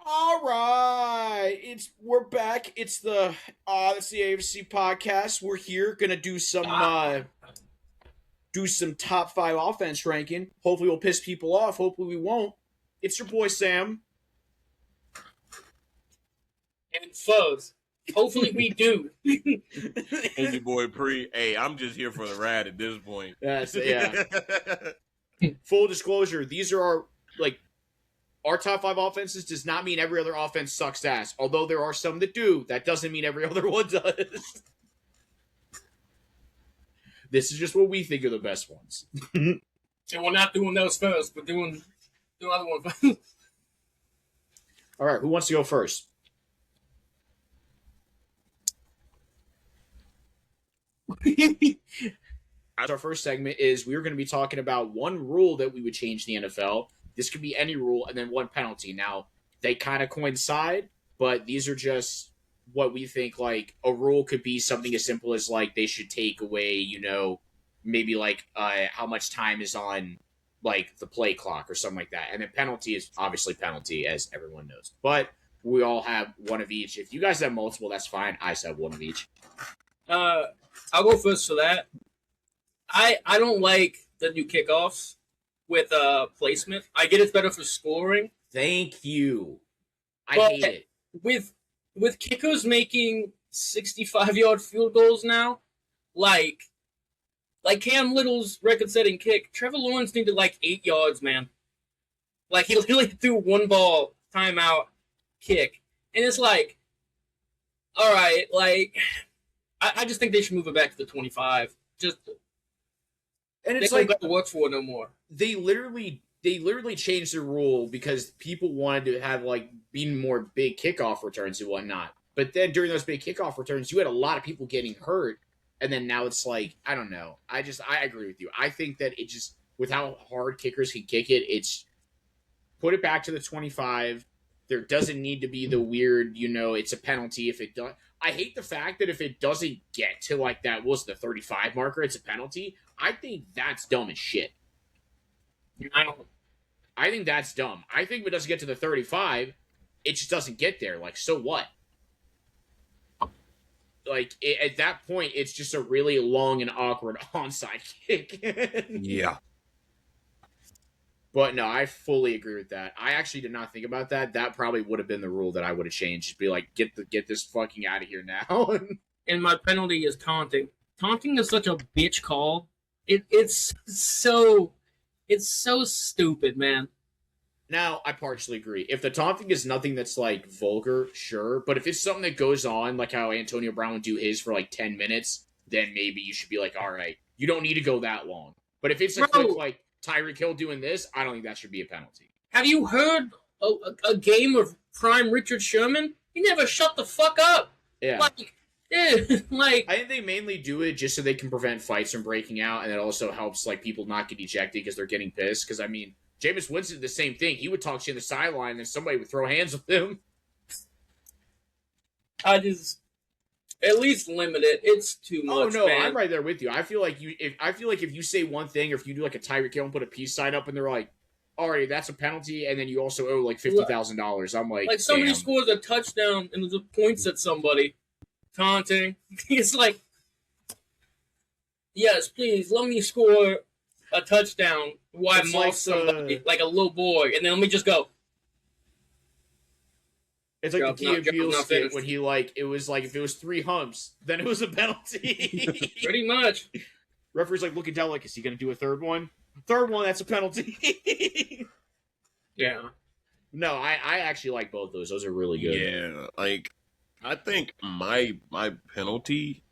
All right, we're back. It's the AFC podcast. We're here gonna do some top five offense ranking. Hopefully, we'll piss people off. Hopefully, we won't. It's your boy Sam. And foes. Hopefully we do. And your boy Pre. Hey, I'm just here for the ride at this point. Yeah. Full disclosure: these are our top five offenses. Does not mean every other offense sucks ass. Although there are some that do, that doesn't mean every other one does. This is just what we think are the best ones. And we're not doing those first. We're doing the other one first. All right, who wants to go first? Our first segment is we're going to be talking about one rule that we would change in the NFL. This could be any rule, and then one penalty. Now, they kind of coincide, but these are just what we think. Like, a rule could be something as simple as, like, they should take away, maybe, like, how much time is on, like, the play clock or something like that. And then penalty is obviously penalty, as everyone knows. But we all have one of each. If you guys have multiple, that's fine. I just have one of each. I'll go first for that. I don't like the new kickoffs with placement. I get it's better for scoring. Thank you. I hate it. With kickers making 65-yard field goals now, like Cam Little's record-setting kick, Trevor Lawrence needed like 8 yards, man. Like, he literally threw one ball, timeout, kick. And it's like, all right, like, I just think they should move it back to the 25. And it's like, to work for it no more. They literally changed the rule because people wanted to have being more big kickoff returns and whatnot. But then during those big kickoff returns, you had a lot of people getting hurt, and then now it's like, I don't know. I agree with you. I think that it just, with how hard kickers can kick it, it's put it back to the 25. There doesn't need to be the weird, it's a penalty if it does. I hate the fact that if it doesn't get to the 35 marker, it's a penalty. I think that's dumb as shit. I think that's dumb. I think if it doesn't get to the 35, it just doesn't get there. So what? At that point, it's just a really long and awkward onside kick. Yeah. But no, I fully agree with that. I actually did not think about that. That probably would have been the rule that I would have changed. Just be like, get this fucking out of here now. And my penalty is taunting. Taunting is such a bitch call. It's so stupid, man. Now, I partially agree. If the taunting is nothing that's vulgar, sure. But if it's something that goes on, like how Antonio Brown would do his for 10 minutes, then maybe you should be like, all right, you don't need to go that long. But if it's a quick Tyreek Hill doing this, I don't think that should be a penalty. Have you heard a game of prime Richard Sherman? He never shut the fuck up. Yeah. I think they mainly do it just so they can prevent fights from breaking out, and it also helps people not get ejected because they're getting pissed. Because Jameis Winston did the same thing. He would talk shit on the sideline, and somebody would throw hands with him. At least limit it. It's too much. Oh no, man. I'm right there with you. I feel like if you say one thing, or if you do a Tyreek Hill and put a peace sign up, and they're like, "Alright, that's a penalty," and then you also owe $50,000. I'm like, somebody damn. scores a touchdown and points at somebody, taunting. It's like, yes, please let me score a touchdown while I mock somebody like a little boy, and then let me just go. It's like the Key and Peele skit when he it was if it was 3 humps, then it was a penalty. Pretty much. Referee's looking down is he going to do a third one? Third one, that's a penalty. Yeah. No, I actually like both those. Those are really good. Yeah, I think my penalty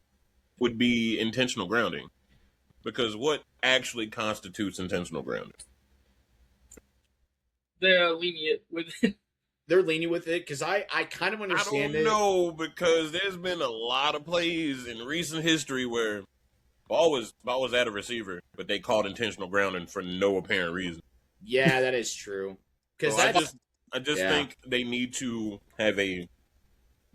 would be intentional grounding. Because what actually constitutes intentional grounding? They're lenient with it. They're lenient with it because I kind of understand it. I don't know, because there's been a lot of plays in recent history where ball was at a receiver, but they called intentional grounding for no apparent reason. Yeah, that is true. Because I just think they need to have a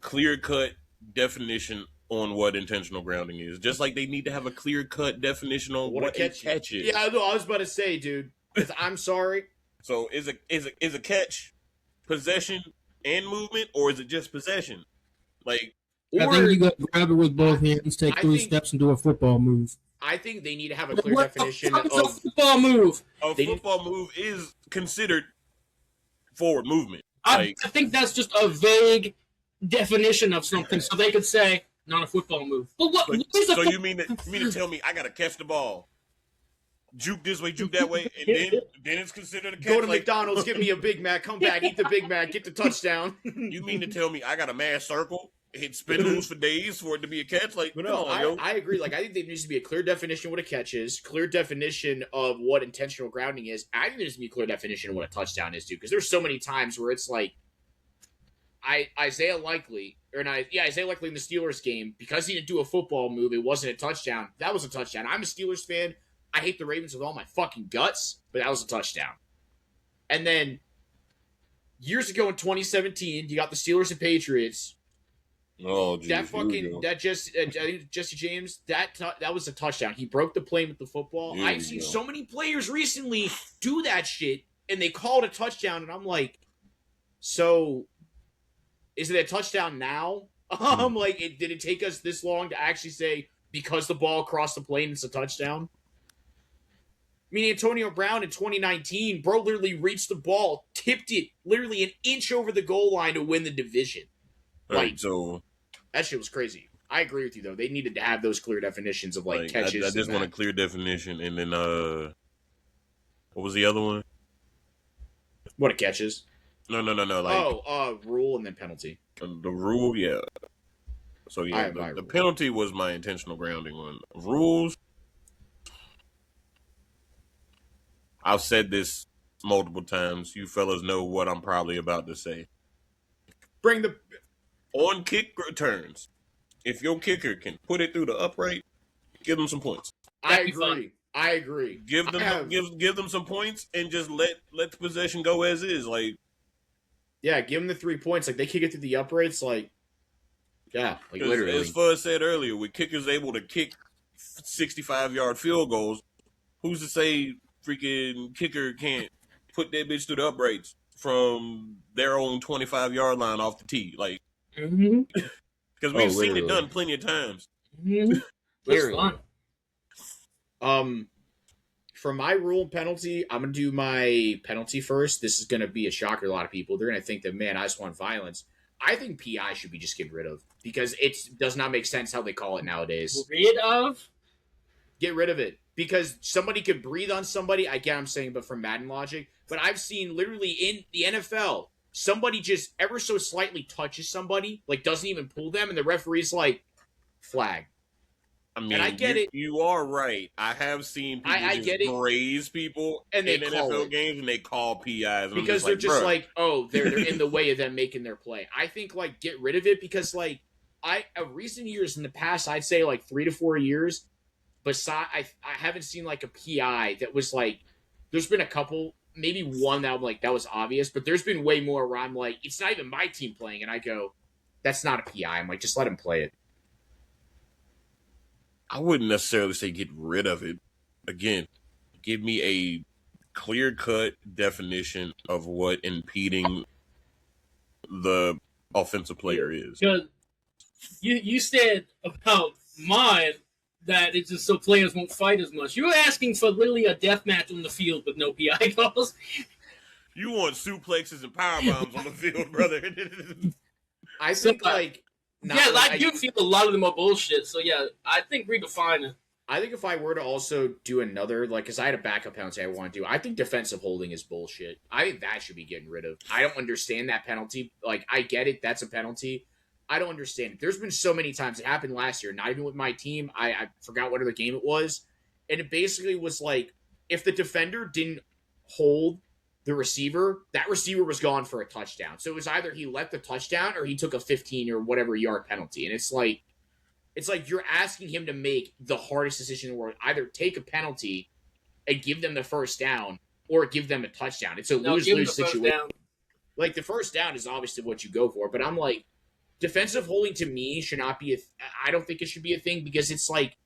clear-cut definition on what intentional grounding is. Just like they need to have a clear-cut definition on what a catch is. Yeah, I was about to say, dude. I'm sorry. So is a catch possession and movement, or is it just possession? Like, I Or think you got to grab it with both hands, take I 3 think steps, and do a football move. I think they need to have a But clear what the definition fuck is a of football move? a They- football move is considered forward movement. I think that's just a vague definition of something, so they could say not a football move. But what is a So you mean to tell me I gotta catch the ball, juke this way, juke that way, and then it's considered a catch? go to McDonald's, give me a Big Mac, come back, eat the Big Mac, get the touchdown. You mean to tell me I got a mass circle, hit spin moves for days for it to be a catch? Like, But come no, on, yo. I agree. Like, I think there needs to be a clear definition of what a catch is, clear definition of what intentional grounding is. I think there needs to be a clear definition of what a touchdown is, too, because there's so many times where it's like, Isaiah Likely in the Steelers game, because he didn't do a football move, it wasn't a touchdown. That was a touchdown. I'm a Steelers fan. I hate the Ravens with all my fucking guts, but that was a touchdown. And then years ago in 2017, you got the Steelers and Patriots. Oh, geez, Jesse James, that was a touchdown. He broke the plane with the football. Here I've we seen go. so many players recently do that shit, and they call it a touchdown, and I'm like, so is it a touchdown now? I'm like, did it take us this long to actually say because the ball crossed the plane, it's a touchdown? I mean, Antonio Brown in 2019, bro literally reached the ball, tipped it literally an inch over the goal line to win the division. Right, so That shit was crazy. I agree with you, though. They needed to have those clear definitions of, like, catches. I just want a clear definition, and then what was the other one? What a catches. No. Like, rule and then penalty. the rule, yeah. So yeah, the penalty was my intentional grounding one. Rules. I've said this multiple times. You fellas know what I'm probably about to say. On kick returns, if your kicker can put it through the upright, give them some points. I agree. Give them some points and just let the possession go as is. Like, yeah, give them the 3 points. Like, they kick it through the uprights. Like, yeah, like literally. As Fuzz said earlier, with kickers able to kick 65-yard field goals, who's to say freaking kicker can't put that bitch through the uprights from their own 25-yard line off the tee? Like, because we've seen it done plenty of times. That's fun. For my rule and penalty, I'm gonna do my penalty first. This is gonna be a shocker to a lot of people. They're gonna think that, man, I just want violence. I think PI should be just getting rid of because it does not make sense how they call it nowadays. Get rid of it because somebody could breathe on somebody. I get what I'm saying, but from Madden logic. But I've seen literally in the NFL, somebody just ever so slightly touches somebody, like doesn't even pull them, and the referee's like, flag. I mean, and I get it. You are right. I have seen people graze people and they in NFL games, and they call PIs because they're just like, oh, they're in the way of them making their play. I think like get rid of it because like recent years in the past, I'd say like 3 to 4 years. Besides, I haven't seen like a PI that was like. There's been a couple, maybe one that I'm like that was obvious, but there's been way more where I'm like, it's not even my team playing, and I go, that's not a PI. I'm like, just let him play it. I wouldn't necessarily say get rid of it. Again, give me a clear-cut definition of what impeding the offensive player is. Because you said about mine that it's just so players won't fight as much. You're asking for literally a death match on the field with no PI calls. You want suplexes and power bombs on the field, brother. I think like. I do feel a lot of them are bullshit. So yeah, I think redefine it. I think if I were to also do another, like, because I had a backup penalty I want to do, I think defensive holding is bullshit. I think that should be getting rid of. I don't understand that penalty. Like, I get it, that's a penalty. I don't understand it. There's been so many times, it happened last year, not even with my team. I forgot what other game it was. And it basically was like, if the defender didn't hold the receiver, that receiver was gone for a touchdown. So it was either he let the touchdown or he took a 15 or whatever yard penalty. And it's like you're asking him to make the hardest decision in the world. Either take a penalty and give them the first down or give them a touchdown. It's a lose-lose situation. Like, the first down is obviously what you go for. But I'm like, defensive holding to me should not be I don't think it should be a thing because it's like,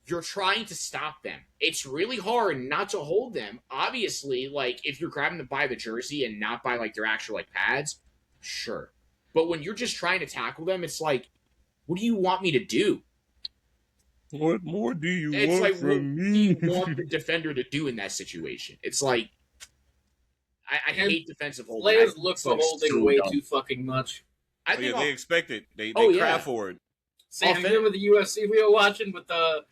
you're trying to stop them. It's really hard not to hold them. Obviously, like, if you're grabbing them by the jersey and not by, like, their actual, like, pads, Sure. But when you're just trying to tackle them, it's like, what do you want me to do? What more do you It's want like, from what me? do you want the defender to do in that situation? It's like, I hate defensive holding. Players look for holding so way dumb. too fucking much. I Oh, think yeah, they expect it. They Oh, cry yeah. for it. Sam, you remember the UFC we were watching with the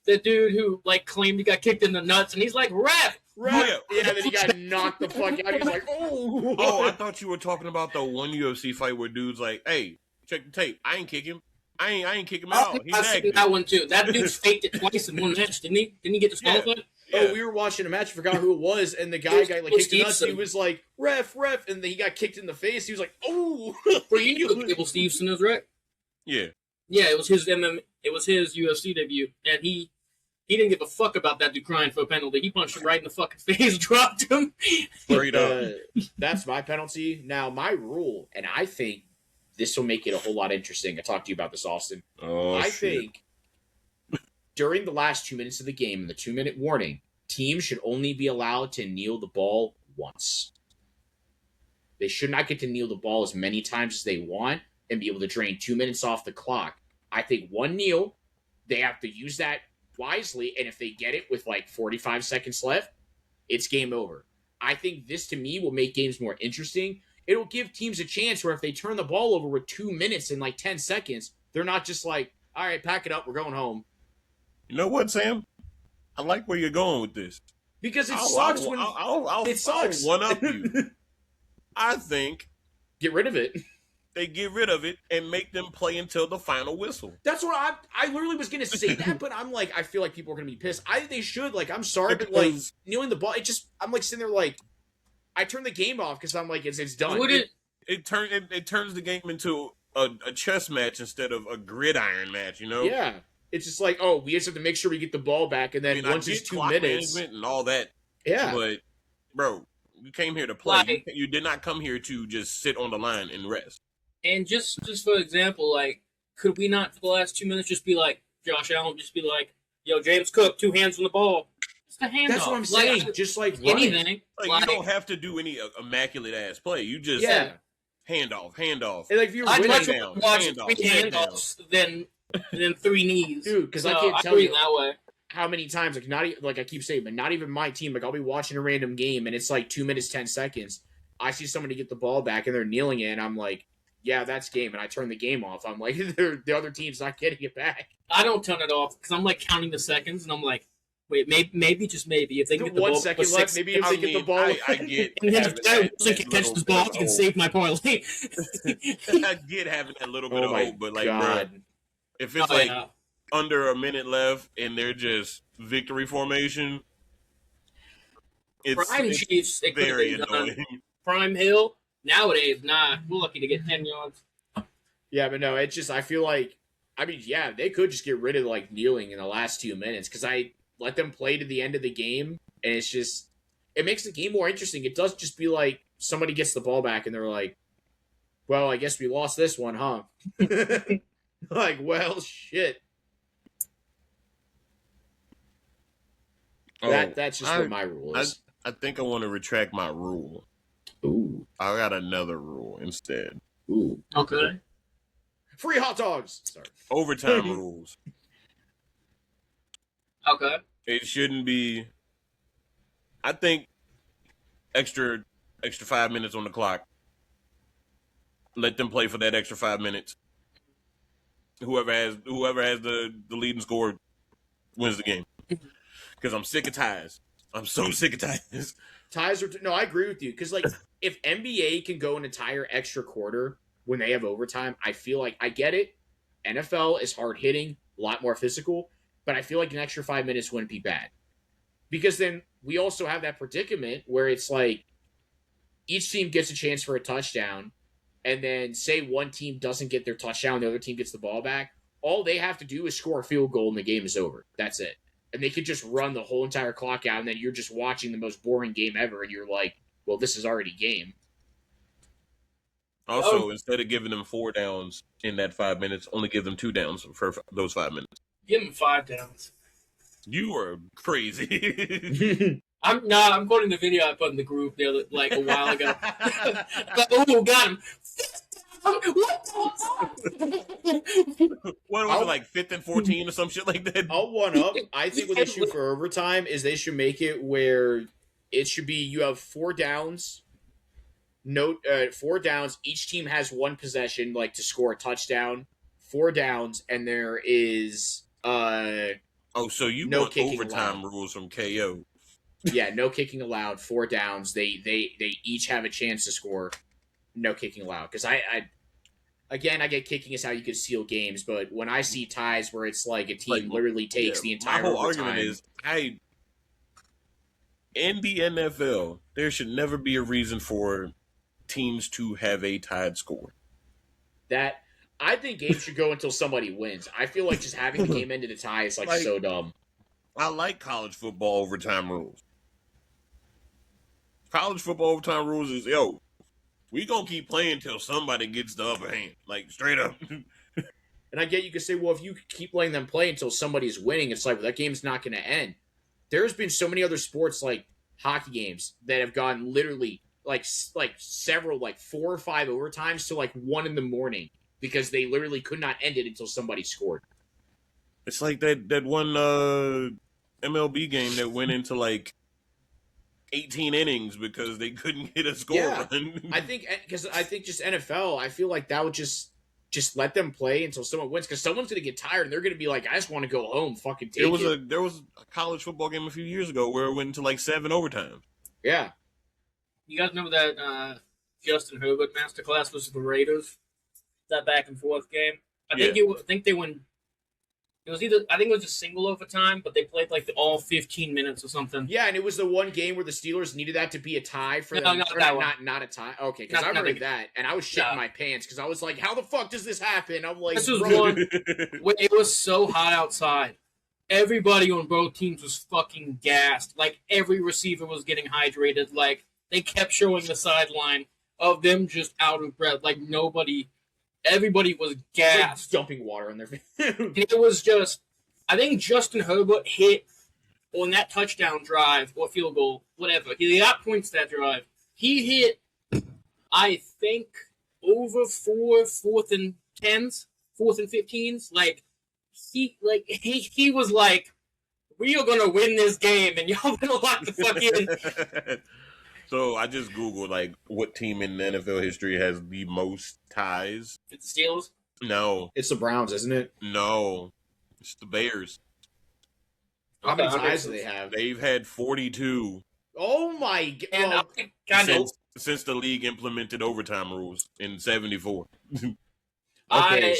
dude who like claimed he got kicked in the nuts, and he's like, "Ref!" Right. Yeah, then he got knocked the fuck out. He's like, oh. Oh, I thought you were talking about the one UFC fight where dude's like, "Hey, check the tape. I ain't kick him. I ain't kick him out. He's I've seen acting." that one too. That dude faked it twice in one match, didn't he? Didn't he get disqualified? Yeah. Oh, we were watching a match. I forgot who it was, and the guy got like kicked in the nuts. He was like, "Ref, ref," and then he got kicked in the face. He was like, "Oh." Well, you knew who Cable Stevenson is, right? Yeah. Yeah, it was his It was his UFC debut, and he didn't give a fuck about that dude crying for a penalty. He punched him right in the fucking face, dropped him. Straight up. That's my penalty. Now, my rule, and I think this will make it a whole lot interesting. I talked to you about this, Austin. Oh, I shit. think during the last 2 minutes of the game, the 2-minute warning, teams should only be allowed to kneel the ball once. They should not get to kneel the ball as many times as they want and be able to drain 2 minutes off the clock. I think one kneel, they have to use that wisely, and if they get it with like 45 seconds left, it's game over. I think this, to me, will make games more interesting. It'll give teams a chance where if they turn the ball over with 2 minutes and like 10 seconds, they're not just like, all right, pack it up, we're going home. You know what, Sam? I like where you're going with this. Because it sucks when it sucks. I'll one up you. I think Get rid of it. they get rid of it and make them play until the final whistle. That's what I literally was gonna say that, but I'm like, I feel like people are gonna be pissed. I think they should. Like, I'm sorry, but like kneeling the ball, I'm like sitting there like, I turn the game off because I'm like, it's done. It turns the game into a chess match instead of a gridiron match. You know? Yeah. It's just like, oh, we just have to make sure we get the ball back, and then once it's 2 minutes, and all that. Yeah. But bro, you came here to play. Like, you did not come here to just sit on the line and rest. And just for example, like, could we not for the last 2 minutes just be like Josh Allen, just be like, "Yo, James Cook, 2 hands on the ball." Just a handoff. That's what I'm saying. Like, just like anything. Like, you don't have to do any immaculate ass play. You just hand off. And like if you're I'd winning, much rather watch 3 handoffs than 3 knees. dude, because So I can't tell you that way. how many times, like, not like I keep saying, but not even my team. Like, I'll be watching a random game and it's like 2 minutes 10 seconds. I see somebody get the ball back and they're kneeling it, and I'm like, yeah, that's game. And I turn the game off. I'm like, the other team's not getting it back. I don't turn it off because I'm like counting the seconds, and I'm like, wait, maybe just maybe if they can get the 1 ball second for left, 6, maybe if they get the ball. I get and then having if Gary that Wilson can catch little this bit ball, of he can hope. save my parlay. I get having that little bit Oh of my hope, but like, God. bro, if it's like yeah. under a minute left and they're just victory formation, it's Prime Chiefs, it could have very been done. annoying. Prime Hill, nowadays, nah, we're lucky to get 10 yards. Yeah, but no, it's just, I feel like, I mean, yeah, they could just get rid of like kneeling in the last 2 minutes because I let them play to the end of the game, and it's just, it makes the game more interesting. It does just be like somebody gets the ball back and they're like, well, I guess we lost this one, huh? Like, well, shit. That's just what my rule is. I think I want to retract my rule. Ooh. I got another rule instead. Ooh. Okay. Free hot dogs. Sorry. Overtime rules. Okay. It shouldn't be. I think extra 5 minutes on the clock. Let them play for that extra 5 minutes. Whoever has the leading score wins the game. Because I'm sick of ties. I'm so sick of ties. Ties are no, I agree with you because like if NBA can go an entire extra quarter when they have overtime, I feel like I get it. NFL is hard hitting, a lot more physical, but I feel like an extra 5 minutes wouldn't be bad because then we also have that predicament where it's like each team gets a chance for a touchdown, and then say one team doesn't get their touchdown, the other team gets the ball back. All they have to do is score a field goal and the game is over. That's it. And they could just run the whole entire clock out, and then you're just watching the most boring game ever, and you're like, well, this is already game. Also, instead of giving them 4 downs in that 5 minutes, only give them 2 downs for those 5 minutes. Give him 5 downs. You are crazy. I'm quoting the video I put in the group there like a while ago. But, got him. What was it, like 5th and 14 or some shit like that? I'll one up. I think what they should for overtime is they should make it where it should be you have 4 downs. No, 4 downs. Each team has 1 possession, like to score a touchdown. 4 downs, and there is Oh, so you no want kicking overtime allowed. rules from KO? Yeah, no kicking allowed. 4 downs. They each have a chance to score. No kicking allowed. Because I get kicking is how you could seal games, but when I see ties where it's like a team Like, literally takes the entire my whole overtime, argument is in the NFL, there should never be a reason for teams to have a tied score. that I think games should go until somebody wins. I feel like just having the game end in a tie is like so dumb. I like college football overtime rules. College football overtime rules is, yo, we gonna keep playing until somebody gets the upper hand. Like, straight up. And I get you could say, well, if you keep letting them play until somebody's winning, it's like well, that game's not going to end. There's been so many other sports like hockey games that have gone literally like several like 4 or 5 overtimes to like 1 in the morning because they literally could not end it until somebody scored. It's like that one MLB game that went into like 18 innings because they couldn't get a score Yeah. run. I think just NFL, I feel like that would just let them play until someone wins because someone's going to get tired and they're going to be like, I just want to go home, fucking take it. There was a college football game a few years ago where it went into like 7 overtime. Yeah. You guys remember that Justin Herbert masterclass versus the Raiders? That back and forth game. I think they won. It was I think it was a single overtime, but they played like all 15 minutes or something. Yeah, and it was the one game where the Steelers needed that to be a tie for them. Not a tie. Okay, because I remember that, and I was shitting my pants because I was like, "How the fuck does this happen?" I'm like, this was one. It was so hot outside. Everybody on both teams was fucking gassed. Like every receiver was getting hydrated. Like they kept showing the sideline of them just out of breath. Like everybody was gassed. Like dumping water on their face. And it was just, I think Justin Herbert hit on that touchdown drive or field goal, whatever. He got points that drive. He hit, I think, over 4th and 10s, 4th and 15s. Like he was like, we are gonna win this game, and y'all better lock the fuck in. So I just Googled like what team in NFL history has the most ties. It's the Steelers? No. It's the Browns, isn't it? No. It's the Bears. How many ties do they have? They've had 42. Oh my god. Since the league implemented overtime rules in 74. Okay.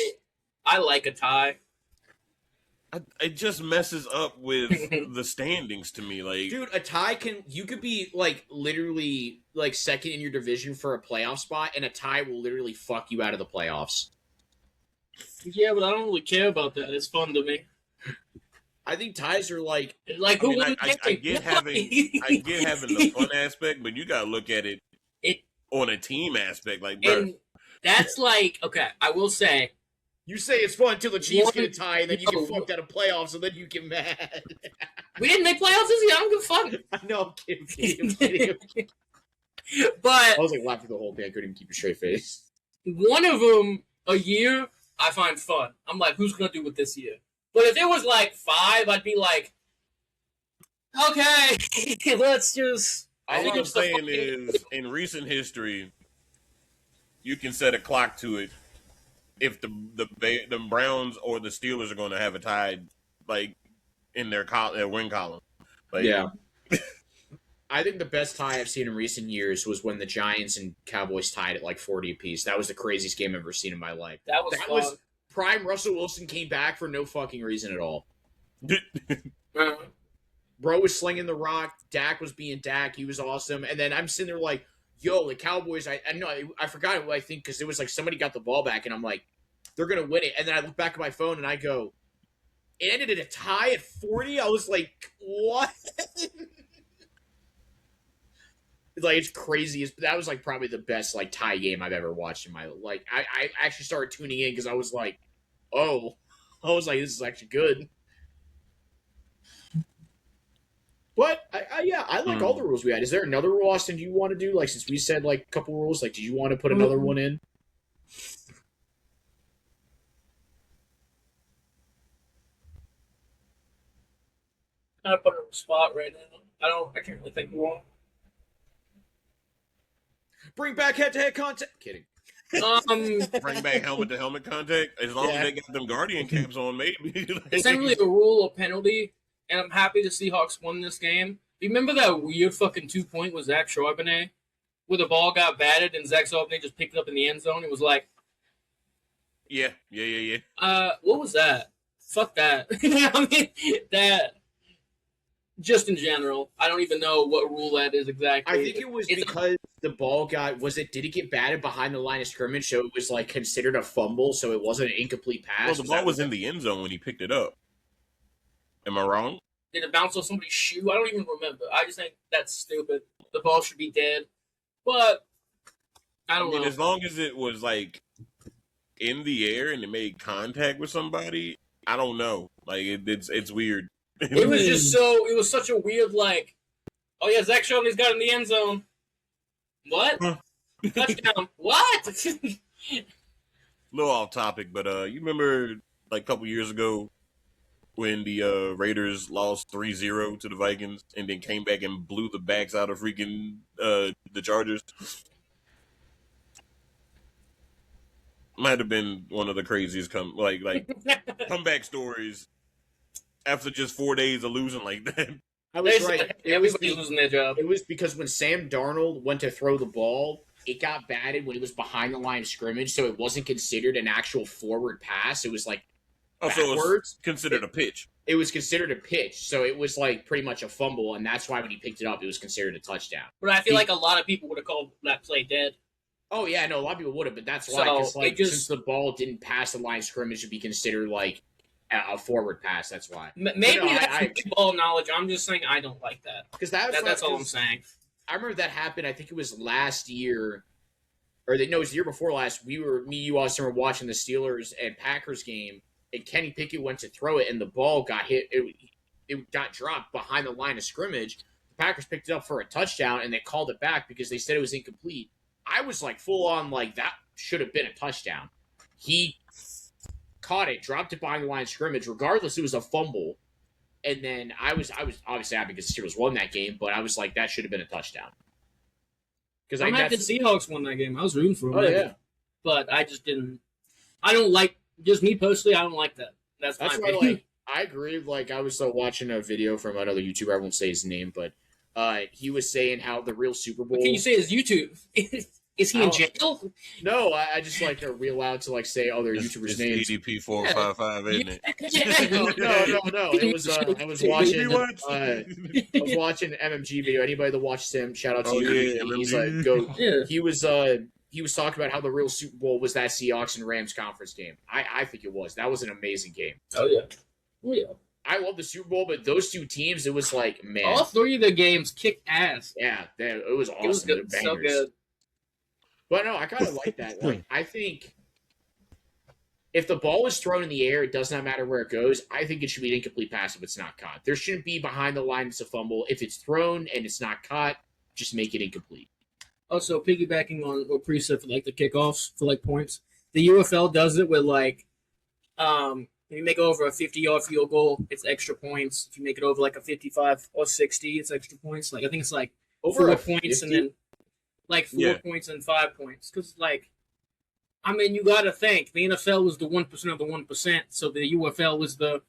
I like a tie. It just messes up with the standings to me. Like, dude, a tie you could be like literally like second in your division for a playoff spot, and a tie will literally fuck you out of the playoffs. Yeah, but I don't really care about that. It's fun to me. I think ties are like who I get having the fun aspect, but you gotta look at it on a team aspect. Like, bro, and that's like, okay, I will say. You say it's fun until the Chiefs get a tie, and then you get fucked out of playoffs, and then you get mad. We didn't make playoffs this year. I don't give a fuck. I know, I'm kidding. But I was like laughing the whole day. I couldn't even keep a straight face. One of them a year, I find fun. I'm like, who's gonna do it this year? But if it was like 5, I'd be like, okay, let's just. All I'm saying is, in recent history, you can set a clock to it. If the Browns or the Steelers are going to have a tie, like in their win column, like, yeah. I think the best tie I've seen in recent years was when the Giants and Cowboys tied at like 40 apiece. That was the craziest game I've ever seen in my life. That was prime. Russell Wilson came back for no fucking reason at all. Bro was slinging the rock. Dak was being Dak. He was awesome. And then I'm sitting there like, yo, the Cowboys, I know, I forgot what I think because it was like somebody got the ball back, and I'm like, they're going to win it. And then I look back at my phone, and I go, it ended in a tie at 40? I was like, what? It's crazy. That was like probably the best like tie game I've ever watched in my life. Like, I actually started tuning in because I was like, oh. I was like, this is actually good. But I like all the rules we had. Is there another rule, Austin, you want to do? Like, since we said like a couple rules, like, did you want to put another one in? Kind of put her on the spot right now. I can't really think of one. Bring back head-to-head contact. Kidding. Bring back helmet-to-helmet contact. As long as they got them Guardian caps on, maybe. It's not really a rule or penalty, and I'm happy the Seahawks won this game. Remember that weird fucking 2-point with Zach Charbonnet? Where the ball got batted and Zach Charbonnet just picked it up in the end zone? It was like... Yeah. What was that? Fuck that. I mean, that... Just in general, I don't even know what rule that is exactly. I think it was because the ball did it get batted behind the line of scrimmage, so it was like considered a fumble, so it wasn't an incomplete pass? Well, the ball was in the end zone when he picked it up. Am I wrong? Did it bounce off somebody's shoe? I don't even remember. I just think that's stupid. The ball should be dead. But, I don't know. As long as it was like in the air and it made contact with somebody, I don't know. Like, it's weird. It was just it was such a weird, like, oh yeah, Zach Charbonnet's got in the end zone. What? Touchdown. What? A little off topic, but you remember like a couple years ago when the Raiders lost 3-0 to the Vikings and then came back and blew the backs out of freaking the Chargers? Might have been one of the craziest comeback stories after just 4 days of losing like that. I was right. Everybody's losing their job. It was because when Sam Darnold went to throw the ball, it got batted when it was behind the line of scrimmage, so it wasn't considered an actual forward pass. It was like backwards. So it was considered a pitch. It was considered a pitch, so it was like pretty much a fumble, and that's why when he picked it up, it was considered a touchdown. But I feel like a lot of people would have called that play dead. Oh yeah, no, a lot of people would have, but that's why, because since the ball didn't pass the line of scrimmage, it'd be considered like a forward pass. That's why. Maybe that's football knowledge. I'm just saying I don't like that. Because that's all I'm saying. I remember that happened. I think it was last year, it was the year before last. You, Austin, were watching the Steelers and Packers game, and Kenny Pickett went to throw it, and the ball got hit. It got dropped behind the line of scrimmage. The Packers picked it up for a touchdown, and they called it back because they said it was incomplete. I was like full on like that should have been a touchdown. He caught it, dropped it behind the line of scrimmage. Regardless, it was a fumble. And then I was obviously happy because the Steelers won that game, but I was like, that should have been a touchdown. Because I'm happy the Seahawks won that game. I was rooting for them. Oh yeah, but I just didn't. I don't like. Just me personally, I don't like that. That's why. Like, I agree. Like I was watching a video from another YouTuber. I won't say his name, but he was saying how the real Super Bowl. Can you say his YouTube? Is he in jail? No, I just like are we allowed to like say other YouTubers' names? ADP 455, isn't it? No. It was I was watching MMG video. Anybody that watches him, shout out to you. Yeah, he's like go. Yeah. He was talking about how the real Super Bowl was that Seahawks and Rams conference game. I think it was. That was an amazing game. Oh yeah. I love the Super Bowl, but those two teams, it was like, man. All three of the games kicked ass. Yeah, it was awesome. It was good. So good. But no, I kind of like that. Like, I think if the ball is thrown in the air, it does not matter where it goes. I think it should be an incomplete pass if it's not caught. There shouldn't be behind the line, it's a fumble. If it's thrown and it's not caught, just make it incomplete. Also, piggybacking on what Pre said for like the kickoffs for like points, the UFL does it with like, if you make it over a 50-yard field goal, it's extra points. If you make it over like a 55 or 60, it's extra points. Like I think it's like over 4 points 50? And then like 4 points and 5 points. Because like, I mean, you got to think the NFL was the 1% of the 1%, so the UFL was the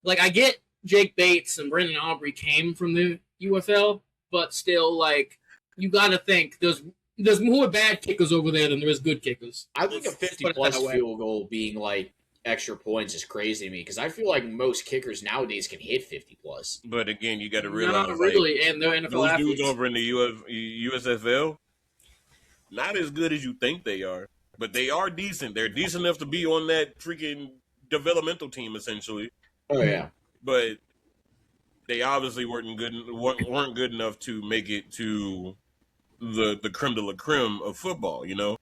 like. I get Jake Bates and Brendan Aubrey came from the UFL, but still, like, you got to think there's more bad kickers over there than there is good kickers. I think a 50-plus field goal being like extra points is crazy to me because I feel like most kickers nowadays can hit 50-plus. But again, you got to realize, not really, and they're NFL those athletes. Dudes over in the USFL, not as good as you think they are, but they are decent. They're decent enough to be on that freaking developmental team, essentially. Oh yeah, but they obviously weren't good enough to make it to the creme de la creme of football. You know?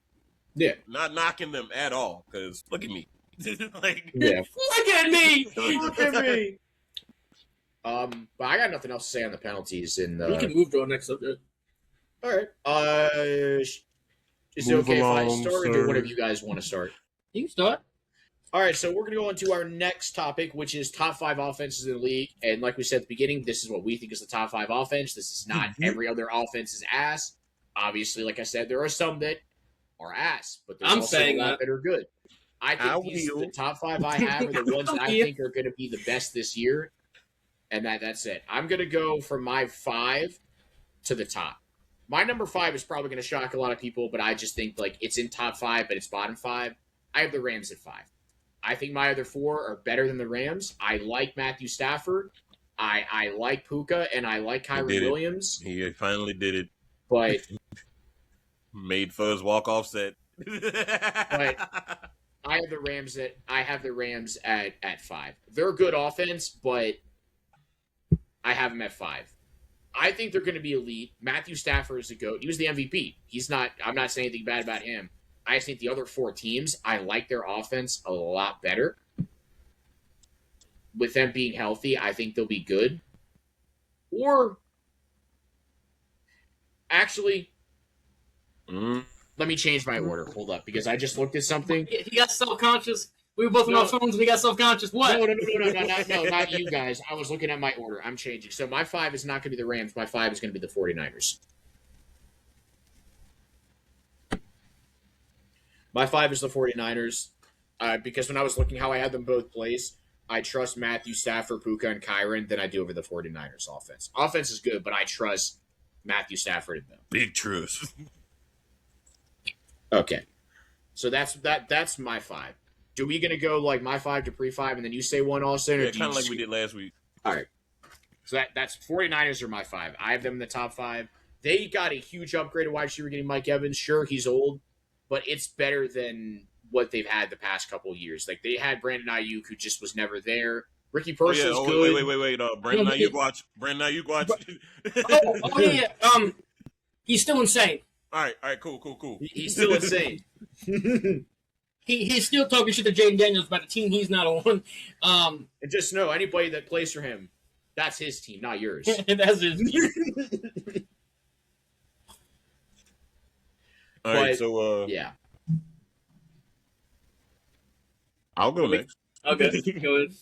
Yeah. Not knocking them at all, because look at me. Like, yeah. Look at me! Look at me! But I got nothing else to say on the penalties. We can move to our next subject. All right. Is it Move okay if I along, start, or do sir. one of you guys want to start? You can start. All right, so we're going to go on to our next topic, which is top 5 offenses in the league. And like we said at the beginning, this is what we think is the top 5 offense. This is not every other offense's ass. Obviously, like I said, there are some that are ass, but there's I'm also saying a lot that. that are good. I think the top 5 I have are the ones that I think are going to be the best this year, and that's it. I'm going to go from my 5 to the top. My number 5 is probably going to shock a lot of people, but I just think like it's in top 5, but it's bottom 5. I have the Rams at 5. I think my other 4 are better than the Rams. I like Matthew Stafford. I like Puka, and I like Kyron Williams. He finally did it. But made Fuzz walk off set. But I have the Rams at 5. They're a good offense, but I have them at 5. I think they're going to be elite. Matthew Stafford is a GOAT. He was the MVP. I'm not saying anything bad about him. I just think the other 4 teams, I like their offense a lot better. With them being healthy, I think they'll be good. Or, actually, let me change my order. Hold up, because I just looked at something. He got self-conscious. We were both on our phones and he got self-conscious. What? No, not you guys. I was looking at my order. I'm changing. So my 5 is not going to be the Rams. My 5 is going to be the 49ers. My 5 is the 49ers because when I was looking how I had them both placed, I trust Matthew Stafford, Puka, and Kyron than I do over the 49ers offense. Offense is good, but I trust Matthew Stafford in them. Big truth. Okay. So that's my 5. Do we going to go like my 5 to pre-5 and then you say one also? Yeah, kind of like we did last week. All right. So that's 49ers are my 5. I have them in the top 5. They got a huge upgrade of wide receiver getting Mike Evans. Sure, he's old, but it's better than what they've had the past couple of years. Like, they had Brandon Ayuk, who just was never there. Ricky Pearsall's good. Wait. Brandon Ayuk watch. Oh, yeah. He's still insane. All right, cool. He's still insane. He's still talking shit to Jaden Daniels about a team he's not on. And just know, anybody that plays for him, that's his team, not yours. That's his team. All right, so yeah. I'll go next. Okay, go ahead.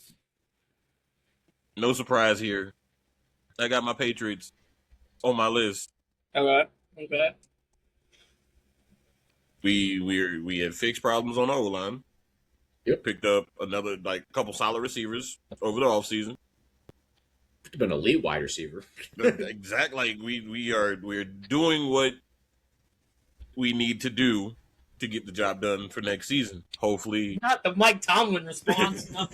No surprise here. I got my Patriots on my list. Okay. We had fixed problems on the O-line. Yep. Picked up another couple solid receivers over the offseason. Been an elite wide receiver. Exactly. We're doing what we need to do to get the job done for next season. Hopefully. Not the Mike Tomlin response. No.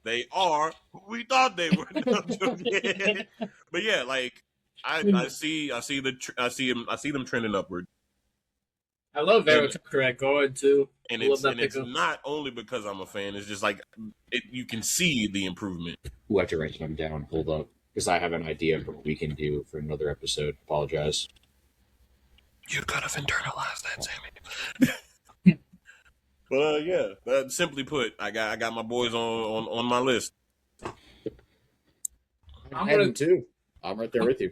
They are who we thought they were. But yeah, I see them trending upward. I love Vero Tucker at guard too. And it's not only because I'm a fan. It's just you can see the improvement. We'll have to write them down. Hold up, because I have an idea of what we can do for another episode. Apologize. You could have internalized that, Sammy. But yeah, simply put, I got my boys on my list. I'm heading too. I'm right there with you.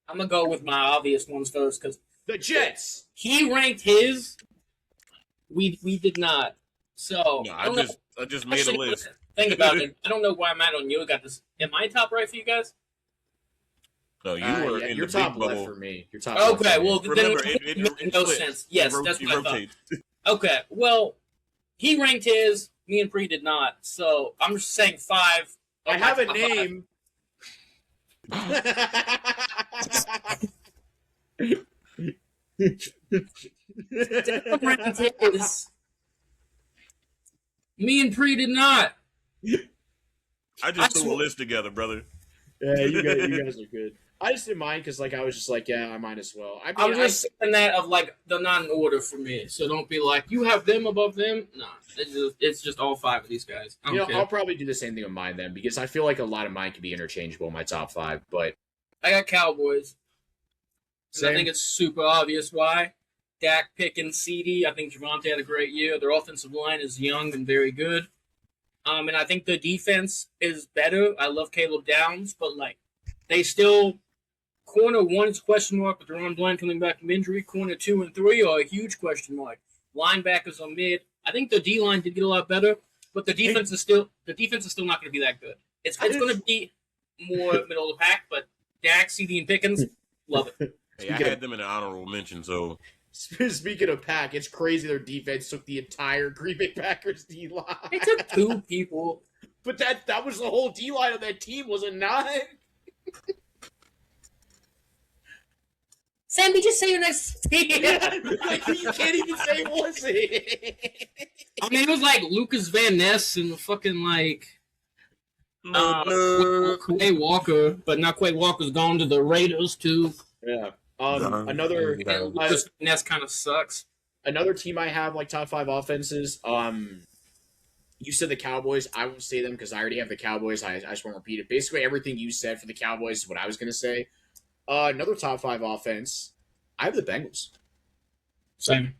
I'm gonna go with my obvious ones first because the Jets. He ranked his. We did not. So no, I just made a list. Think about it. I don't know why I'm at on you. I got this. Am I top right for you guys? No, you were in your the top big left bubble. For me. Your top. Okay, well remember, then it makes no splits. sense. Yes, that's what I thought. Rotate. Okay, well, he ranked his. Me and Pre did not. So I'm just saying 5. I have a name. Me and Pre did not. I just threw a list together, brother. Yeah, you guys are good. I just didn't mind because I was just yeah, I might as well. I was just saying that of the not in order for me. So don't be like you have them above them. No, it's just all 5 of these guys. I'll probably do the same thing with mine then because I feel like a lot of mine can be interchangeable in my top 5. But I got Cowboys. And I think it's super obvious why. Dak, Pickens, CD. I think Javonte had a great year. Their offensive line is young and very good. And I think the defense is better. I love Caleb Downs, but they still Corner 1 is question mark with Deron Bland coming back from injury. Corner 2 and 3 are a huge question mark. Linebackers are mid. I think the D line did get a lot better, but the defense is still not going to be that good. It's going to be more middle of the pack, but Dak, CD, and Pickens, love it. Hey, I had them in an honorable mention, so. Speaking of pack, it's crazy their defense took the entire Green Bay Packers D line. It took 2 people. But that was the whole D line of that team, was it not? Sammy, just say your next team. You can't even say was it. I mean, it was like Lucas Van Ness and fucking like Quay Walker, but now Quay Walker's gone to the Raiders too. Yeah. Another Lucas Van Ness kind of sucks. Another team I have like top 5 offenses. You said the Cowboys. I won't say them because I already have the Cowboys. I just won't repeat it. Basically, everything you said for the Cowboys is what I was going to say. Another top 5 offense. I have the Bengals. Same.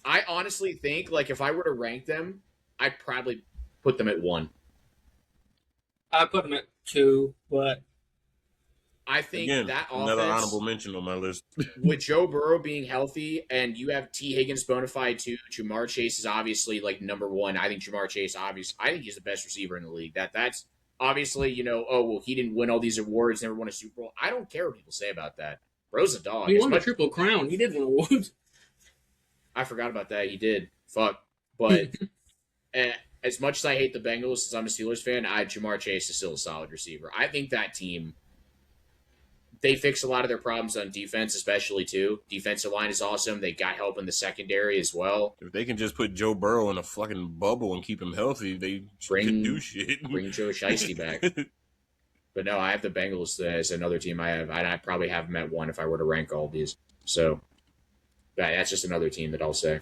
I honestly think, like, if I were to rank them, I'd probably put them at 1. I put them at 2, but I think again, that another offense, honorable mention on my list. with Joe Burrow being healthy, and you have T. Higgins bona fide too. Jamar Chase is obviously like number 1. I think Jamar Chase, I think he's the best receiver in the league. That's obviously, he didn't win all these awards, never won a Super Bowl. I don't care what people say about that. Bro's a dog. He won the Triple Crown. He did win awards. I forgot about that. He did. Fuck. But as much as I hate the Bengals, since I'm a Steelers fan, Jamar Chase is still a solid receiver. I think that team, they fixed a lot of their problems on defense, especially too. Defensive line is awesome. They got help in the secondary as well. If they can just put Joe Burrow in a fucking bubble and keep him healthy, they can do shit. Bring Joe Shiesty back. But no, I have the Bengals as another team I have. I'd probably have them at 1 if I were to rank all these. So that's just another team that I'll say.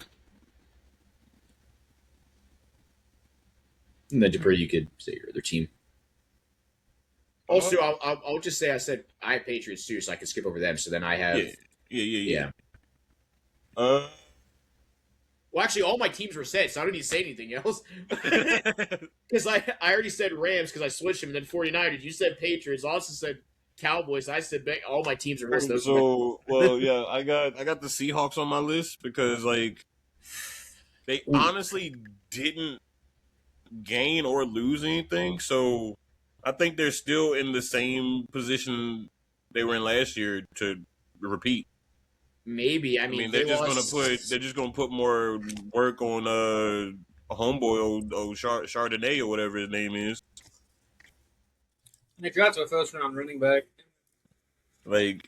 And then Dupree, you could say your other team. Also, I'll just say I have Patriots too, so I can skip over them. So then I have Yeah. Well, actually, all my teams were said, so I don't need to say anything else. Because I already said Rams because I switched them, and then 49ers. You said Patriots. I also said Cowboys. I said all my teams are listed. So, I got the Seahawks on my list because, like, they honestly didn't gain or lose anything. So, I think they're still in the same position they were in last year to repeat. Maybe. I mean they're just gonna put more work on a homeboy old Chardonnay or whatever his name is. They drafted a first round running back. Like,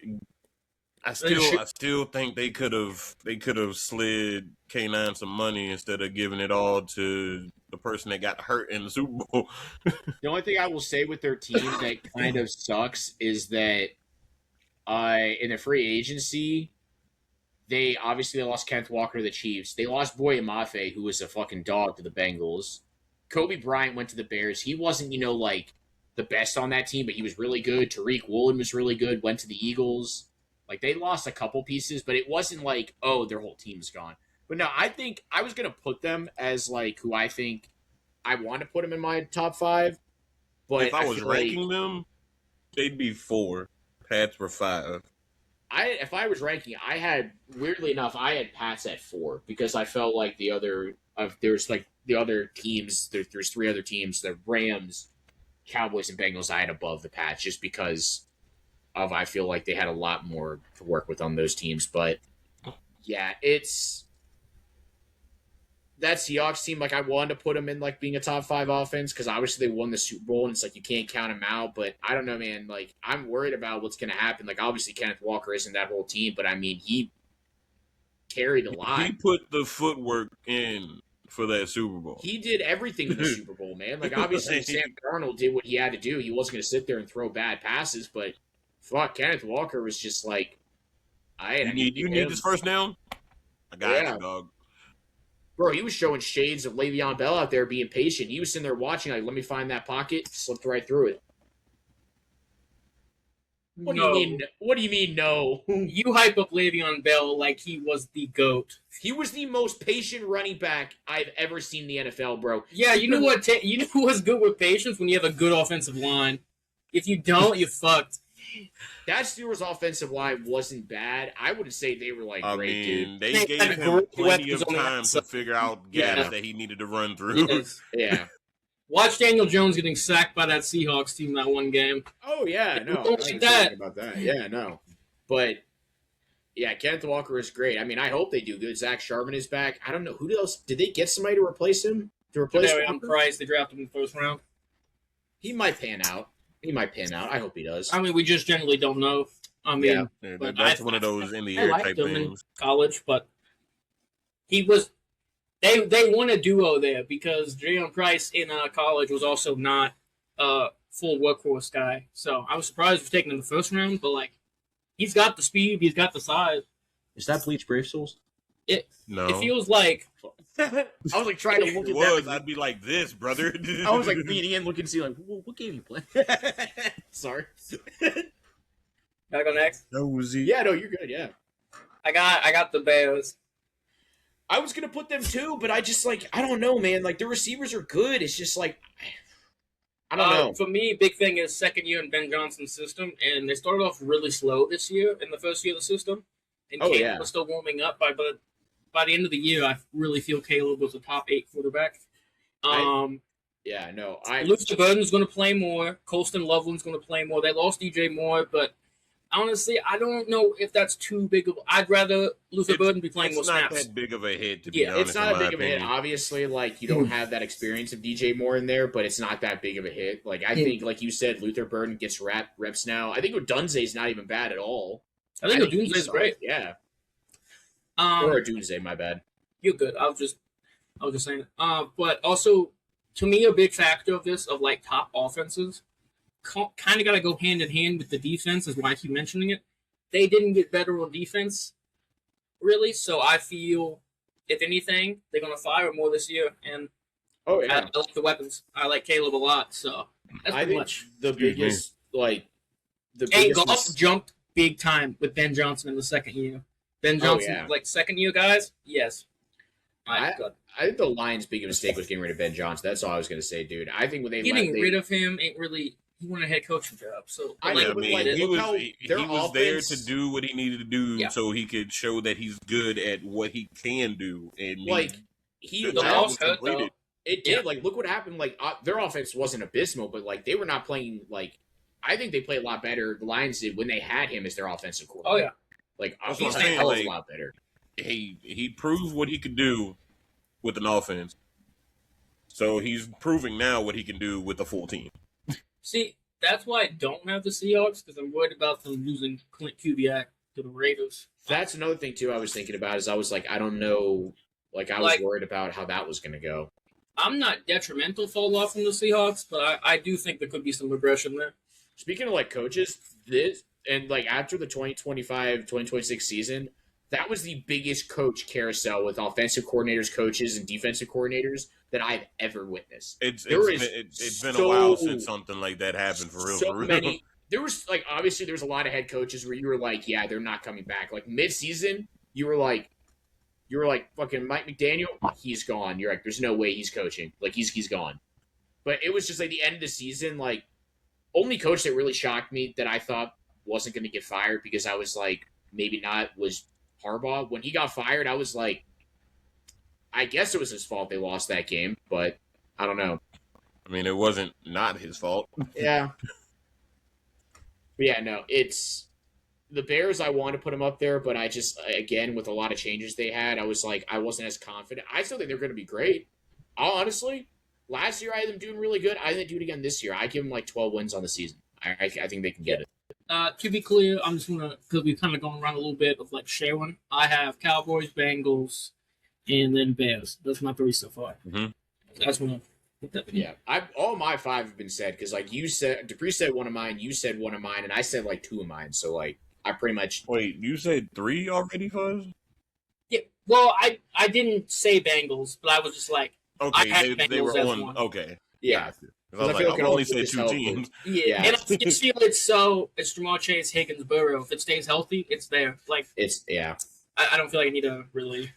I still think they could have slid K9 some money instead of giving it all to the person that got hurt in the Super Bowl. The only thing I will say with their team that kind of sucks is that in the free agency, they lost Kenneth Walker to the Chiefs. They lost Boye Mafe, who was a fucking dog, to the Bengals. Kobe Bryant went to the Bears. He wasn't, like the best on that team, but he was really good. Tariq Woolen was really good, went to the Eagles. Like, they lost a couple pieces, but it wasn't like, oh, their whole team's gone. But no, I think I was going to put them as, like, who I think I want to put them in my top 5. But if I was ranking them, they'd be 4. Pats were 5. If I was ranking, weirdly enough, I had Pats at 4 because I felt like there's 3 other teams, the Rams, Cowboys, and Bengals I had above the Pats just because I feel like they had a lot more to work with on those teams. But yeah, that Seahawks team, like, I wanted to put them in, like, being a top 5 offense because obviously they won the Super Bowl and it's like you can't count them out. But I don't know, man. Like, I'm worried about what's going to happen. Like, obviously Kenneth Walker isn't that whole team, but I mean, he carried a lot. He put the footwork in for that Super Bowl. He did everything in the Super Bowl, man. Like, obviously Sam Darnold did what he had to do. He wasn't going to sit there and throw bad passes, but fuck, Kenneth Walker was just like, you need this first down? I got you, dog. Bro, he was showing shades of Le'Veon Bell out there being patient. He was sitting there watching, like, let me find that pocket, slipped right through it. What do you mean, no? You hype up Le'Veon Bell like he was the GOAT. He was the most patient running back I've ever seen in the NFL, bro. Yeah, you know what's good with patience? When you have a good offensive line. If you don't, you're fucked. that Steelers offensive line wasn't bad. I wouldn't say they were like I great, mean, dude. they They gave had him great plenty weapons of on the time to outside. figure out gaps Yeah. that he needed to run through. Yes. Yeah. Watch Daniel Jones getting sacked by that Seahawks team that one game. Oh yeah, no, Don't I like was that. thinking about that. Yeah, no, but yeah, Kenneth Walker is great. I mean, I hope they do good. Zach Sharman is back. I don't know who else. Did they get somebody to replace him? To replace Darian Walker? Price, they drafted him in the first round. He might pan out. He might pan out. I hope he does. I mean, we just generally don't know. I mean, Yeah. Yeah, but that's one of those in the air liked type him in things. college, but he was. They won a duo there because Darian Price in college was also not a full workhorse guy. So I was surprised for taking him in the first round, but like he's got the speed, he's got the size. Is that Bleach Brave Souls? No, It feels like I was like trying to if look it at was, that. I'd be like this, brother. I was like leaning in, looking to see like what game you playing. Sorry. gotta go next. that was it. Yeah, no, you're good. Yeah. I got the Bears. I was gonna put them too, but I just like I don't know, man. Like the receivers are good. It's just like I don't know. For me, big thing is second year in Ben Johnson's system, and they started off really slow this year in the first year of the system. And Oh, Caleb yeah. was still warming up, but by the end of the year, I really feel Caleb was a top 8 quarterback. Yeah, no. Luther Burden's going to play more. Colston Loveland's going to play more. They lost DJ Moore, but honestly, I don't know if that's too big of. I'd rather Luther Burden be playing more It's not snaps. that big of a hit, to be Yeah, honest. It's not in a my big of a hit. opinion. Obviously, like you don't have that experience of DJ Moore in there, but it's not that big of a hit. Like I think, like you said, Luther Burden gets reps now. I think Odunze's not even bad at all. I think he's Odunze's solid. great. Yeah, or Odunze, my bad. You're good. I was just saying it. But also, to me, a big factor of this, of like top offenses, kind of got to go hand in hand with the defense, is why I keep mentioning it. They didn't get better on defense, really. So I feel, if anything, they're going to fire more this year. And Oh I yeah, like the weapons. I like Caleb a lot. So that's I pretty think much. the Excuse me. biggest the Hey, biggest Goff jumped big time with Ben Johnson in the second year. Ben Johnson, yeah. like second year guys, yes. Good. I think the Lions' biggest mistake was getting rid of Ben Johnson. That's all I was going to say, dude. I think when they Getting left, rid of him ain't really. He won a head coaching job, so I Yeah, know, I but, mean, like, he look was how he their was there offense- to do what he needed to do, Yeah. so he could show that he's good at what he can do. And like he the The job allowed- loss was hurt, though. completed. It did. Yeah. Like, look what happened. Like, their offense wasn't abysmal, but like they were not playing. Like, I think they played a lot better. The Lions did when they had him as their offensive Oh coordinator. yeah. Like, That's he's what I'm a saying, hell of a like- lot better. He proved what he could do with an offense. So he's proving now what he can do with a full team. See, that's why I don't have the Seahawks, because I'm worried about them losing Clint Kubiak to the Raiders. That's another thing too. I was thinking about is I was like, I don't know. Like, I was Like- worried about how that was going to go. I'm not detrimental fall off from the Seahawks, but I do think there could be some regression there. Speaking of like coaches, this and like after the 2025-2026 season, that was the biggest coach carousel with offensive coordinators, coaches, and defensive coordinators that I've ever witnessed. It's There is been a so- while since something like that happened for real. So for real. many. There was like obviously there's a lot of head coaches where you were like, yeah, they're not coming back. Like mid-season, you were like fucking Mike McDaniel, he's gone. You're like, there's no way he's coaching. Like he's gone. But it was just like the end of the season. Like only coach that really shocked me that I thought wasn't going to get fired because I was like maybe not was Harbaugh. When he got fired, I was like, I guess it was his fault they lost that game, but I don't know. I mean, it wasn't not his fault. Yeah. But yeah, no, it's the Bears. I want to put them up there, but I just, again, with a lot of changes they had, I was like, I wasn't as confident. I still think they're going to be great. Honestly, last year I had them doing really good. I think they do it again this year. I give them like 12 wins on the season. I think they can get it. To be clear, I'm just gonna, because we've kind of gone around a little bit of like sharing. I have Cowboys, Bengals, and then Bears. That's my 3 so far. Mhm. That's one. Yeah, all my 5 have been said because like you said, Dupree said one of mine, you said one of mine, and I said like 2 of mine. So like I pretty much Wait, you said 3 already, Fuzz? Yeah. Well, I didn't say Bengals, but I was just like, I Okay, had they were Bengals as on. one. Okay. yeah. 'Cause I was I feel like, like I've it only all said just 2 helped. teams. yeah. And I just feel it's Jamar Chase, Higgins, Burrow. If it stays healthy, it's there. Like It's yeah. I don't feel like I need to really.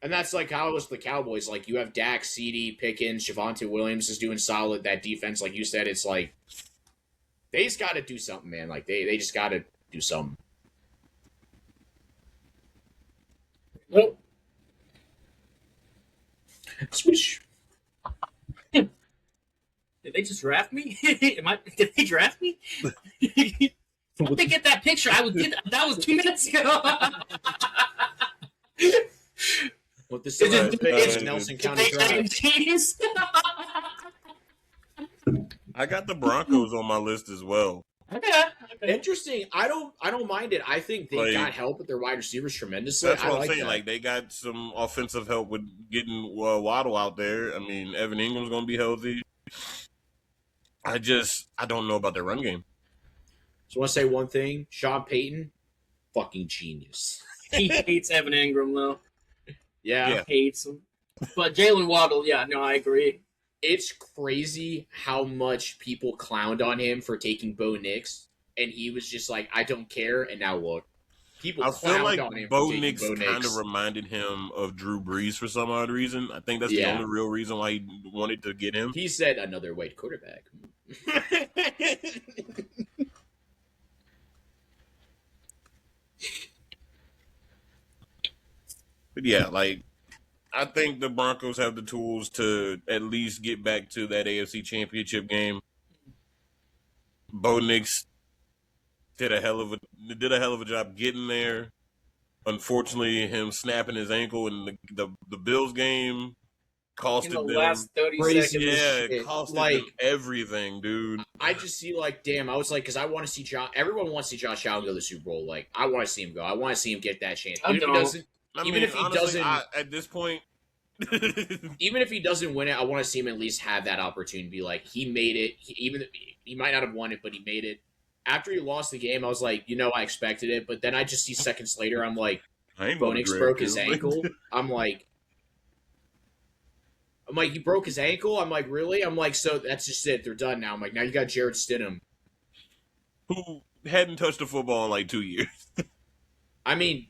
And that's like how it was the Cowboys. Like you have Dak, CD, Pickens, Javonte Williams is doing solid. That defense, like you said, it's like They just got to do something, man. Like they just got to do something. Well, Swoosh. did they just draft me? Did they draft me? If they get that picture, I would get that. That was 2 minutes ago. What this Is it- is Nelson County Drive. Jeez. I got the Broncos on my list as well. Okay. Interesting. I don't mind it. I think they Like, got help with their wide receivers tremendously. That's I what I'm like saying. that. Like they got some offensive help with getting Waddle out there. I mean, Evan Ingram's going to be healthy. I don't know about their run game. So I want to say one thing. Sean Payton, fucking genius. He hates Evan Ingram though. Yeah. Hates him. But Jalen Waddle, yeah, no, I agree. It's crazy how much people clowned on him for taking Bo Nix, and he was just like, I don't care, and now look. People I feel clowned like on him Bo for taking Nix Bo kind Nix. of reminded him of Drew Brees for some odd reason. I think that's the Yeah. only real reason why he wanted to get him. He said another white quarterback. But yeah, like I think the Broncos have the tools to at least get back to that AFC Championship game. Bo Nix did a hell of a job getting there. Unfortunately, him snapping his ankle in the Bills game costed In the them. last 30 Crazy. seconds. Yeah, shit. it costed Like- them everything, dude. I just see like, damn, I was like, because I want to see Josh. Everyone wants to see Josh Allen go to the Super Bowl. Like, I want to see him go. I want to see him get that chance. I Even if he don't. doesn't, I Even mean, if he honestly, doesn't- at this point, even if he doesn't win it, I want to see him at least have that opportunity to be like, he made it. He might not have won it, but he made it. After he lost the game, I was like, I expected it. But then I just see seconds later, I'm like, I ain't Bo gonna Nix drag broke his him. ankle. I'm like, he broke his ankle. I'm like, really? I'm like, so that's just it. They're done now. I'm like, now you got Jared Stidham. Who hadn't touched a football in like 2 years. I mean,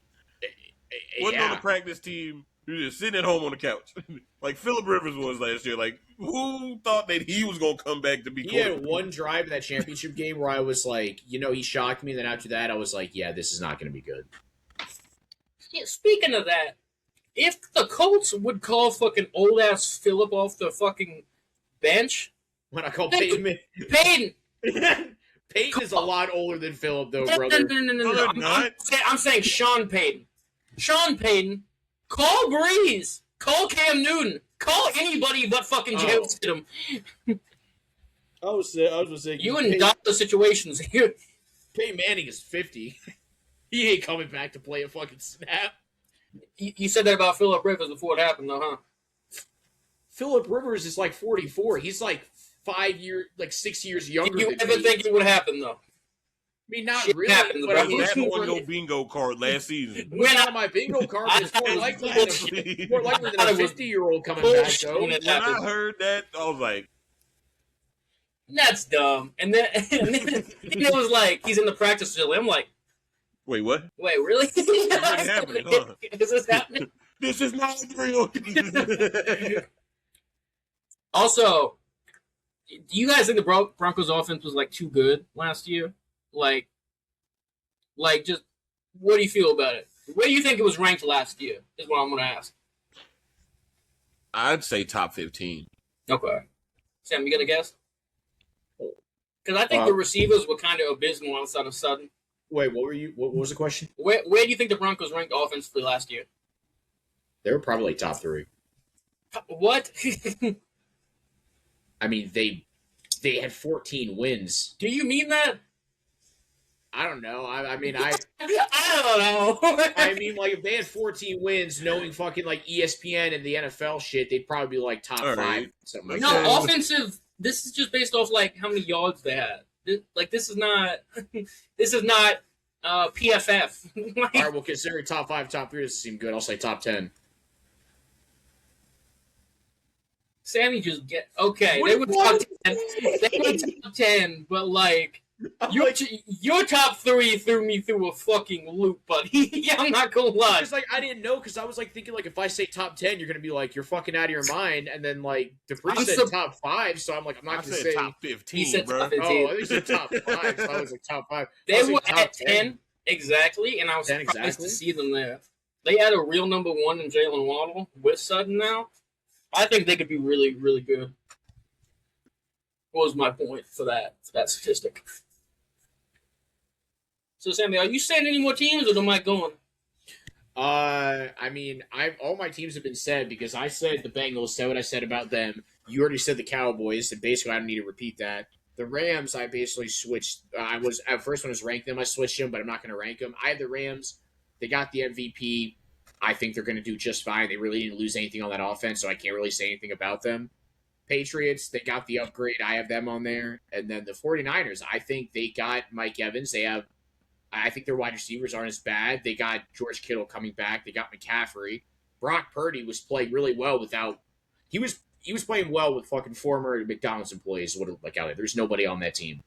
Wasn't on the yeah. practice team. He was just sitting at home on the couch. Like Phillip Rivers was last year. Like, who thought that he was going to come back to be He had quarterback? one drive in that championship game where I was like, he shocked me. Then after that, I was like, yeah, this is not going to be good. Yeah, speaking of that, if the Colts would call fucking old ass Phillip off the fucking bench, When I call Peyton, Payton. Peyton is a lot older than Phillip, though, No, brother. No, they're not. I'm saying Sean Payton. Sean Payton, call Breeze, call Cam Newton, call anybody but fucking Jared Stidham. I was going to say, You and Doctor situations here. Peyton Manning is 50. He ain't coming back to play a fucking snap. You said that about Phillip Rivers before it happened, though, huh? Phillip Rivers is like 44. He's like 6 years younger Did you than ever me. think it would happen, though? I mean, not Shit really. happens, but bro. I mean, That it's on more- your bingo card last season. it was on my bingo card, but it's more likely than a 50-year-old coming back, Bullshit though. when it When I happened. heard that, I was like, That's dumb. And then it was like, he's in the practice facility. I'm like, wait, what? wait, really? happening, huh? Is this happening? This is not real. Also, do you guys think the Broncos offense was like too good last year? Like just what do you feel about it? Where do you think it was ranked last year? Is what I'm going to ask. I'd say top 15. Okay, Sam, you got a guess? Because I think the receivers were kind of abysmal outside of Sutton. Wait, what was the question? Where do you think the Broncos ranked offensively last year? They were probably like top 3. What? I mean, they had 14 wins. Do you mean that? I don't know. I mean, I I don't know. I mean, like, if they had 14 wins, knowing fucking, like, ESPN and the NFL shit, they'd probably be, like, top All 5. right. Something like No, that. offensive. This is just based off like how many yards they had. This is not. This is not PFF. All right, well, considering top 5, top 3 doesn't seem good. I'll say top 10. Sammy just get okay. What- They were what? top 10. They were top 10, but like Your top 3 threw me through a fucking loop, buddy. Yeah, I'm not gonna lie. Because like I didn't know, because I was like thinking like if I say top 10, you're gonna be like you're fucking out of your mind, and then like Dupree said top 5, so I'm like I'm not gonna say top 15, he said bro. top 15. Oh, I think he said top 5. So I was like top 5. They were at 10 exactly, and I was 10 surprised exactly? to see them there. They had a real number 1 in Jalen Waddle with Sutton now. I think they could be really, really good. What was my point for that statistic? So, Sammy, are you saying any more teams, or am I going? I mean, all my teams have been said because I said the Bengals, said what I said about them. You already said the Cowboys, and basically I don't need to repeat that. The Rams, I basically switched. I was at first when I was ranked them, I switched them, but I'm not going to rank them. I have the Rams. They got the MVP. I think they're going to do just fine. They really didn't lose anything on that offense, so I can't really say anything about them. Patriots, they got the upgrade. I have them on there. And then the 49ers, I think they got Mike Evans. I think their wide receivers aren't as bad. They got George Kittle coming back. They got McCaffrey. Brock Purdy was playing really well without. He was playing well with fucking former McDonald's employees. What it looked like out there. There's nobody on that team.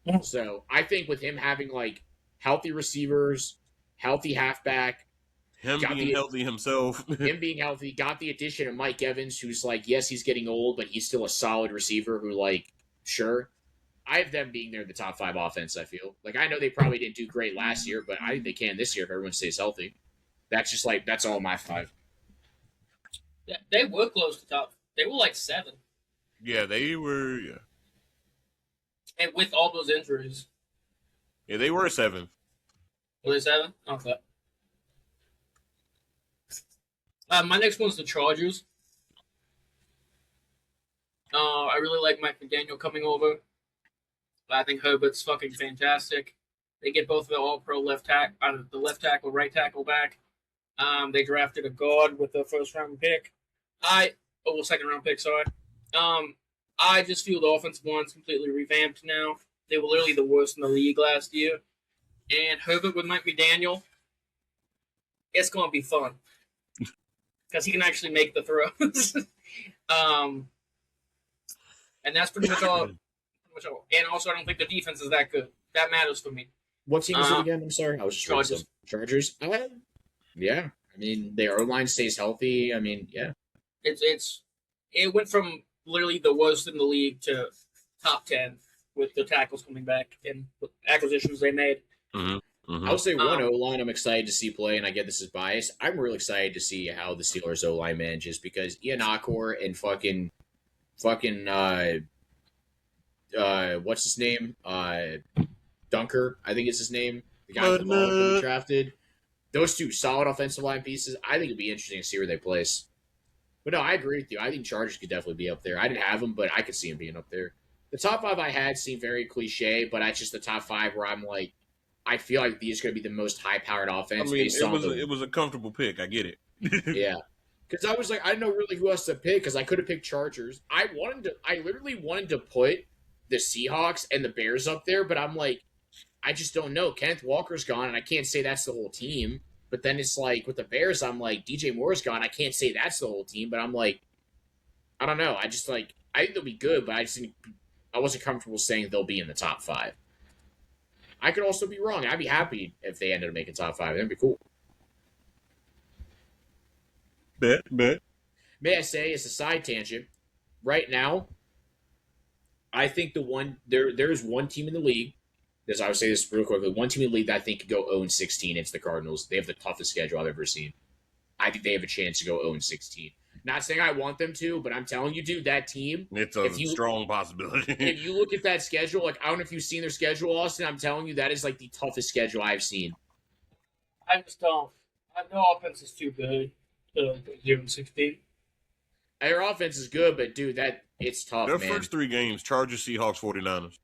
Yeah. So I think with him having like healthy receivers, healthy halfback, him being healthy himself, him being healthy, got the addition of Mike Evans, who's like, yes, he's getting old, but he's still a solid receiver. Who like, sure. I have them being there the top 5 offense, I feel. Like, I know they probably didn't do great last year, but I think they can this year if everyone stays healthy. That's just like, that's all my 5. Yeah, they were close to top. They were like 7. Yeah, they were. Yeah, And with all those injuries. yeah, they were 7. Were they 7? Okay. My next one's the Chargers. I really like Mike McDaniel coming over. I think Herbert's fucking fantastic. They get both of their all-pro left tackle, the left tackle, right tackle back. They drafted a guard with the first-round pick. Second-round pick, sorry. I just feel the offensive line's completely revamped now. They were literally the worst in the league last year. And Herbert with Mike McDaniel, it's going to be fun. Because he can actually make the throws. And that's pretty much all. And also, I don't think the defense is that good. That matters for me. What team is it again? I'm sorry. I was just Chargers. Chargers. Yeah. I mean, their O-line stays healthy. I mean, yeah. It went from literally the worst in the league to top 10 with the tackles coming back and the acquisitions they made. Mm-hmm. Mm-hmm. I would say one O-line I'm excited to see play, and I get this is biased. I'm really excited to see how the Steelers O-line manages because Ian Akor and fucking what's his name? Dunker, I think is his name. The guy with the ball that we drafted. Those 2 solid offensive line pieces. I think it'd be interesting to see where they place. But no, I agree with you. I think Chargers could definitely be up there. I didn't have them, but I could see them being up there. The top 5 I had seem very cliche, but that's just the top 5 where I'm like, I feel like these are going to be the most high-powered offense. I mean, it was a comfortable pick. I get it. Yeah. Because I was like, I didn't know really who else to pick because I could have picked Chargers. I literally wanted to put the Seahawks and the Bears up there, but I'm like, I just don't know. Kenneth Walker's gone, and I can't say that's the whole team. But then it's like, with the Bears, I'm like, DJ Moore's gone. I can't say that's the whole team, but I'm like, I don't know. I just like, I think they'll be good, but I wasn't comfortable saying they'll be in the top 5. I could also be wrong. I'd be happy if they ended up making top 5. That'd be cool. Bet. May I say, as a side tangent, right now, I think there's one team in the league. As I would say this real quickly, one team in the league that I think could go 0-16. It's the Cardinals. They have the toughest schedule I've ever seen. I think they have a chance to go 0-16. Not saying I want them to, but I'm telling you, dude, that team. It's a strong possibility. If you look at that schedule, like I don't know if you've seen their schedule, Austin. I'm telling you, that is like the toughest schedule I've seen. I just don't. No offense is too good to 0-16. Their offense is good, but dude, it's tough. Their man. first 3 games: Chargers, Seahawks, 49ers.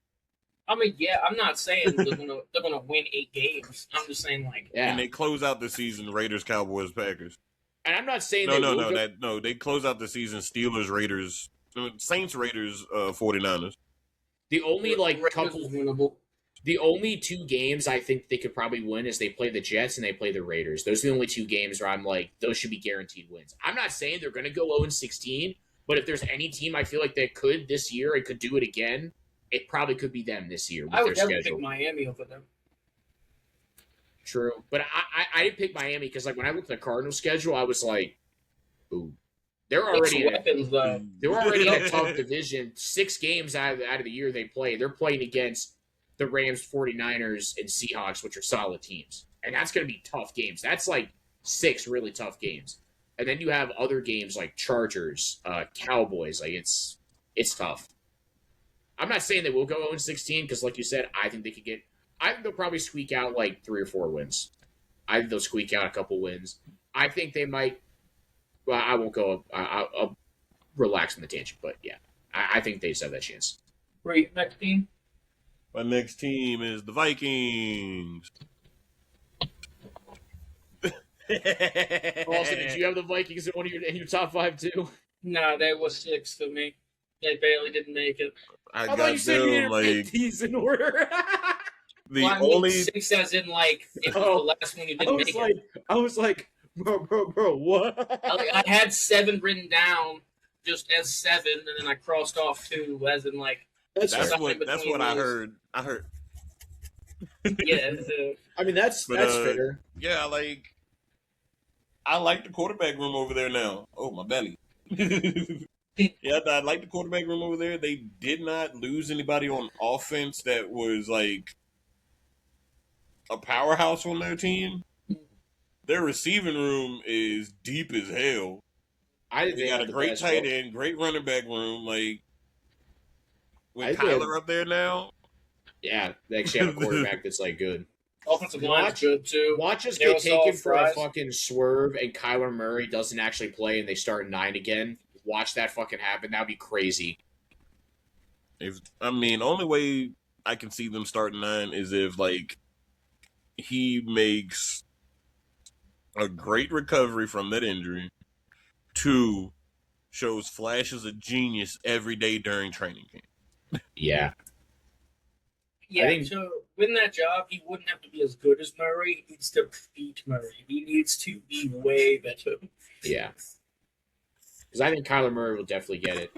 I mean, yeah, I'm not saying they're gonna win 8 games. I'm just saying like, yeah. And they close out the season: Raiders, Cowboys, Packers. And I'm not saying they close out the season: Steelers, Raiders, Saints, Raiders, 49ers. The only winnable. The only 2 games I think they could probably win is they play the Jets and they play the Raiders. Those are the only 2 games where I'm like, those should be guaranteed wins. I'm not saying they're going to go 0-16, but if there's any team I feel like they could this year and could do it again, it probably could be them this year with I would their never schedule. pick Miami over them. True, but I didn't pick Miami because like when I looked at the Cardinals schedule, I was like, ooh, they're already in weapons though. they're already in a tough division. 6 games out of the year they play, they're playing against the Rams, 49ers, and Seahawks, which are solid teams, and that's going to be tough games. That's like 6 really tough games, and then you have other games like Chargers, Cowboys. Like it's tough. I'm not saying they will go 0-16 because, like you said, I think they could get. I think they'll probably squeak out like 3 or 4 wins. I think they'll squeak out a couple wins. I think they might. Well, I won't go. I'll relax on the tangent, but yeah, I think they just have that chance. Right, next team. My next team is the Vikings. Austin, did you have the Vikings in in your top 5 too? Nah, they were 6 for me. They barely didn't make it. I thought got you said you them didn't like pick these in order. the Well, I mean, only 6 as in like it was the last one you didn't make it. I was like, bro, what? I had 7 written down just as 7, and then I crossed off 2 as in like that's something what between I those. heard. I heard. Yeah. I mean, that's But, fair. Yeah, like I like the quarterback room over there now. Oh, my belly. Yeah, I like the quarterback room over there. They did not lose anybody on offense that was like a powerhouse on their team. Their receiving room is deep as hell. They got a great tight end, great running back room. Like with Kyler up there now. Yeah, they actually have a quarterback that's like good. Offensive line's good too. Watch us They get also taken for a fries. fucking swerve and Kyler Murray doesn't actually play and they start 9 again. Watch that fucking happen. That'd be crazy. Only way I can see them starting 9 is if like he makes a great recovery from that injury. 2, shows flashes of genius every day during training camp. Yeah. Yeah, so win that job, he wouldn't have to be as good as Murray. He needs to beat Murray. He needs to be way better. Yeah. Because I think Kyler Murray will definitely get it.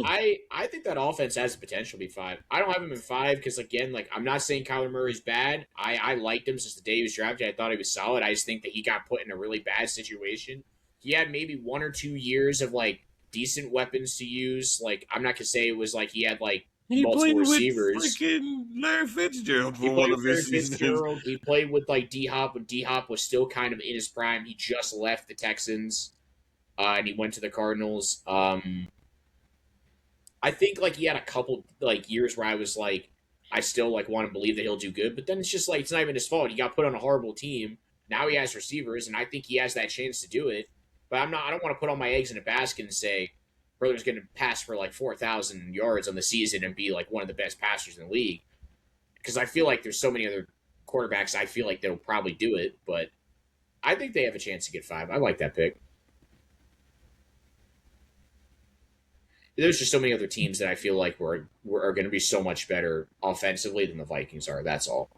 I think that offense has the potential to be 5. I don't have him in 5 because, again, like I'm not saying Kyler Murray's bad. I liked him since the day he was drafted. I thought he was solid. I just think that he got put in a really bad situation. He had maybe 1 or 2 years of, like, decent weapons to use. Like, I'm not going to say it was like he had, like, multiple receivers. With freaking Larry Fitzgerald for one of his seasons. He played with like D-Hop when D-Hop was still kind of in his prime. He just left the Texans, and he went to the Cardinals. I think like he had a couple like years where I was like, I still like want to believe that he'll do good, but then it's just like it's not even his fault. He got put on a horrible team. Now he has receivers, and I think he has that chance to do it. But I don't want to put all my eggs in a basket and say brother's going to pass for like 4,000 yards on the season and be like one of the best passers in the league. Because I feel like there's so many other quarterbacks I feel like they'll probably do it, but I think they have a chance to get 5. I like that pick. There's just so many other teams that I feel like are going to be so much better offensively than the Vikings are. That's all.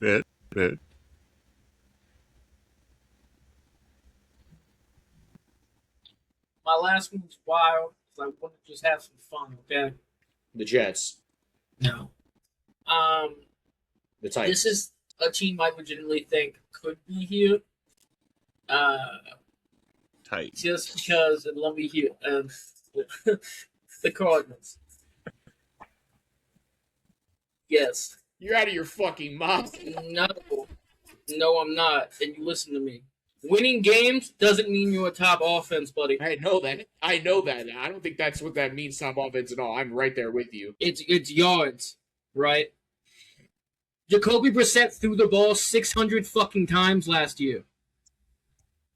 Bet. My last one's wild because I want to just have some fun, okay? The Jets. No. The Titans. This is a team I legitimately think could be here. Tight. Just because, and let me hear, the Cardinals. Yes. You're out of your fucking mind. No, I'm not. And you listen to me. Winning games doesn't mean you're a top offense, buddy. I know that. I don't think that's what that means, top offense at all. I'm right there with you. It's yards, right? Jacoby Brissett threw the ball 600 fucking times last year.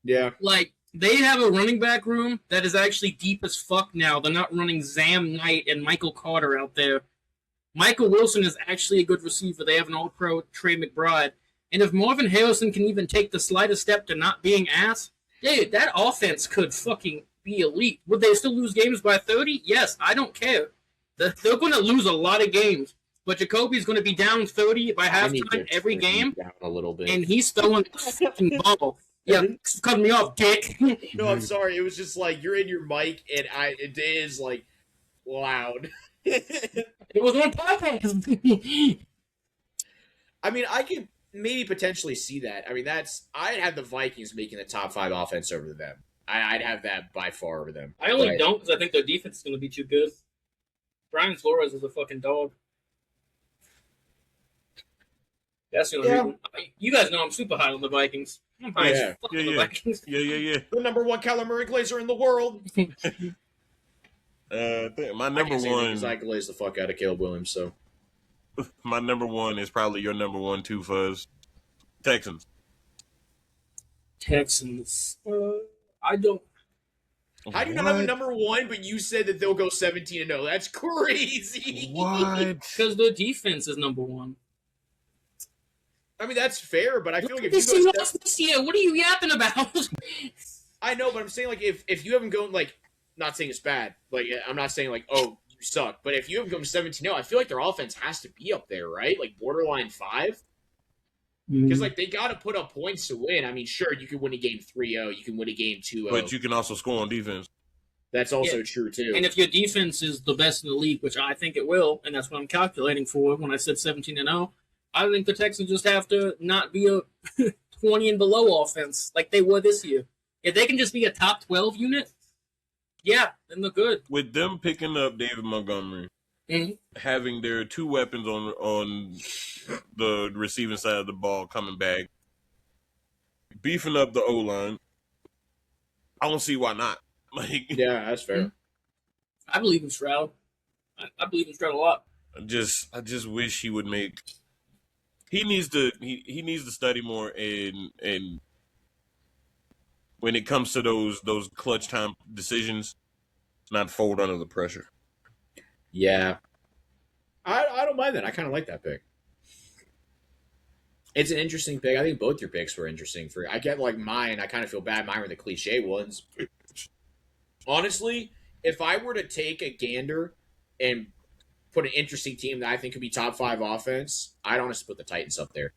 Yeah. Like, they have a running back room that is actually deep as fuck now. They're not running Zam Knight and Michael Carter out there. Michael Wilson is actually a good receiver. They have an all-pro Trey McBride. And if Marvin Harrison can even take the slightest step to not being ass, dude, that offense could fucking be elite. Would they still lose games by 30? Yes, I don't care. They're going to lose a lot of games. But Jacoby's going to be down 30 by halftime every game. Down a little bit. And he's throwing the fucking ball. Yeah, cut me off, dick. No, I'm sorry. It was just like you're in your mic, and it is like loud. It was on podcast. I mean, I could maybe potentially see that. I mean, I'd have the Vikings making the top 5 offense over them. I'd have that by far over them. I only don't because I think their defense is going to be too good. Brian Flores is a fucking dog. That's the only reason. You guys know I'm super high on the Vikings. I'm high as fuck on the Vikings. Yeah. The number 1 Kyler Murray Glazer in the world. My number one is I glaze the fuck out of Caleb Williams. So my number one is probably your number one too, Fuzz. Texans. I don't. How do you not have a number 1, but you said that they'll go 17-0? That's crazy. What? Because the defense is number 1. I mean, that's fair, but I feel like if this you go this year, what are you yapping about? I know, but I'm saying like if you haven't gone like, not saying it's bad. Like I'm not saying like, oh, you suck. But if you haven't gone 17-0, I feel like their offense has to be up there, right? Like borderline 5. Because like they got to put up points to win. I mean, sure, you can win a game 3-0, you can win a game 2-0, but you can also score on defense. That's also true too. And if your defense is the best in the league, which I think it will, and that's what I'm calculating for when I said 17-0, I think the Texans just have to not be a 20 and below offense like they were this year. If they can just be a top 12 unit, yeah, then they're good. With them picking up David Montgomery, having their 2 weapons on the receiving side of the ball coming back, beefing up the O-line, I don't see why not. Like, yeah, that's fair. I believe in Stroud. I believe in Stroud a lot. I just wish he would make. He needs to study more and when it comes to those clutch time decisions, not fold under the pressure. Yeah, I don't mind that. I kind of like that pick. It's an interesting pick. I think both your picks were interesting. I get like mine. I kind of feel bad. Mine were the cliche ones. Honestly, if I were to take a gander and put an interesting team that I think could be top 5 offense, I'd honestly put the Titans up there.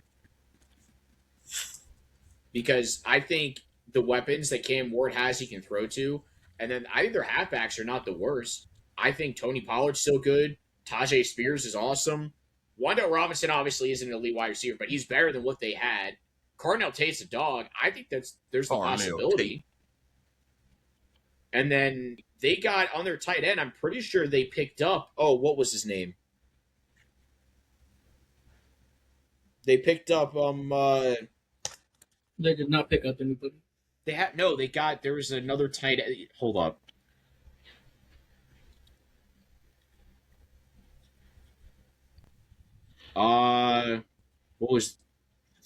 Because I think the weapons that Cam Ward has he can throw to, and then I think their halfbacks are not the worst. I think Tony Pollard's still good. Tajay Spears is awesome. Wanda Robinson obviously isn't an elite wide receiver, but he's better than what they had. Cardinal Tate's a dog. I think there's a possibility. And then they got on their tight end, I'm pretty sure they picked up, what was his name? They picked up They did not pick up anybody. There was another tight end. Hold up. What was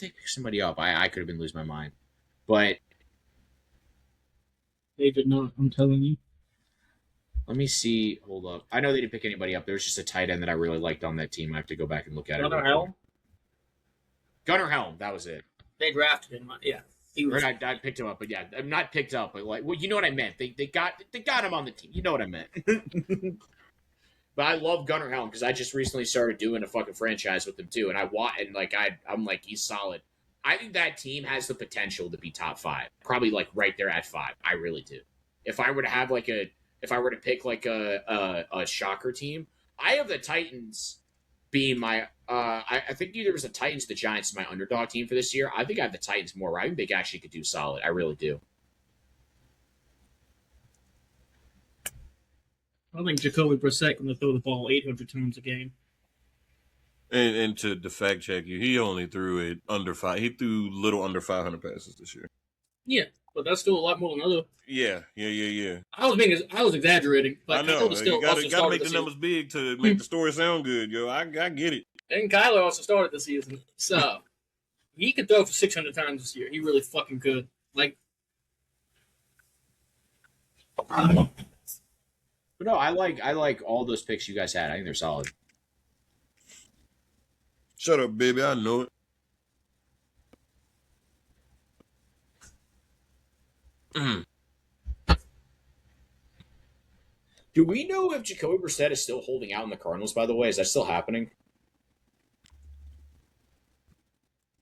they picked somebody up? I could have been losing my mind. But they did not, I'm telling you. Let me see. Hold up. I know they didn't pick anybody up. There was just a tight end that I really liked on that team. I have to go back and look at it. Gunnar Helm, that was it. They drafted him. Yeah. I picked him up, but yeah, I'm not picked up, but like, well, you know what I meant. They got him on the team. You know what I meant. But I love Gunnar Helm because I just recently started doing a fucking franchise with him too, and I'm like he's solid. I think that team has the potential to be top 5, probably like right there at 5. I really do. If I were to pick like a shocker team, I have the Titans being my. I think either it was the Titans, or the Giants, my underdog team for this year. I think I have the Titans more. I think they actually could do solid. I really do. I think Jacoby Brissett going to throw the ball 800 times a game. And to fact check you, he only threw it under 5. He threw little under 500 passes this year. Yeah, but that's still a lot more than other. Yeah. I was exaggerating. But I know. You got to make the numbers big to make the story sound good, yo. I get it. And Kyler also started the season, so he could throw for 600 times this year. He really fucking could. Like, but no, I like all those picks you guys had. I think they're solid. Shut up, baby. I know it. Do we know if Jacoby Brissett is still holding out in the Cardinals, by the way? Is that still happening?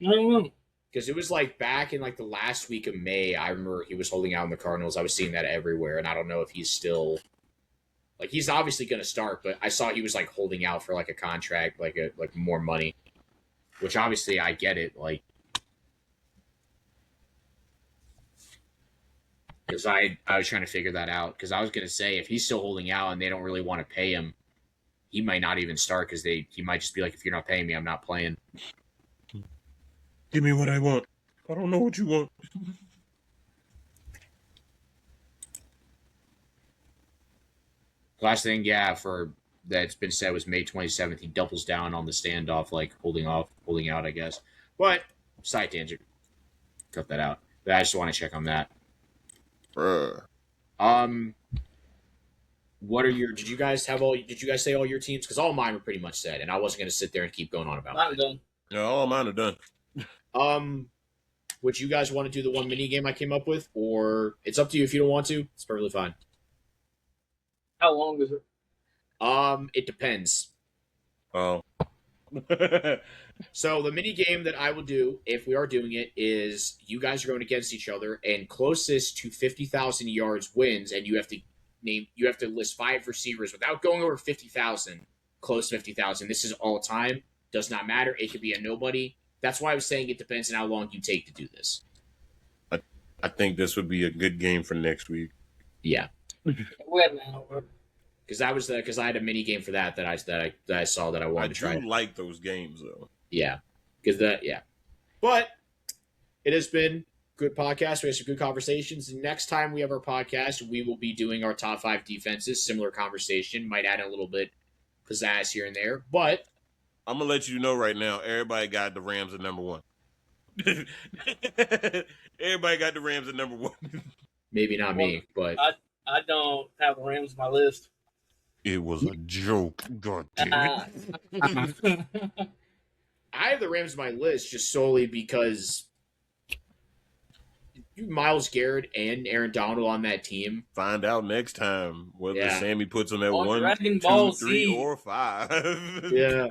I don't know. Because it was like back in like the last week of May, I remember he was holding out in the Cardinals. I was seeing that everywhere, and I don't know if he's still like he's obviously going to start, but I saw he was like holding out for like a contract, like more money, which obviously I get it, like because I was trying to figure that out because I was going to say if he's still holding out and they don't really want to pay him, he might not even start because he might just be like if you're not paying me, I'm not playing. Give me what I want. I don't know what you want. Last thing, yeah, for that's been said was May 27th. He doubles down on the standoff, like holding out, I guess. But side tangent, cut that out. But I just want to check on that. Bruh. What are your? Did you guys say all your teams? Because all mine were pretty much said, and I wasn't going to sit there and keep going on about I'm it. done. Yeah, all mine are done. Would you guys want to do the one mini game I came up with, or it's up to you if you don't want to? It's perfectly fine. How long is it? It depends. Oh. So the mini game that I will do, if we are doing it, is you guys are going against each other, and closest to 50,000 yards wins, and you have to list 5 receivers without going over 50,000. Close to 50,000. This is all time. Does not matter. It could be a nobody. That's why I was saying it depends on how long you take to do this. I think this would be a good game for next week. Yeah, Wait, man. because I had a mini game for that I saw that I I wanted to try. do like those games though. Yeah, But it has been good podcast. We had some good conversations. Next time we have our podcast, we will be doing our top 5 defenses. Similar conversation. Might add a little bit pizzazz here and there, but I'm gonna let you know right now. Everybody got the Rams at number 1. Everybody got the Rams at number 1. maybe not me. But I don't have the Rams on my list. It was a joke. God damn it. I have the Rams on my list just solely because Myles Garrett and Aaron Donald on that team. Find out next time whether Yeah. Sammy puts them at On 1, Dragon 2, Ball 3, Z. or 5. Yeah.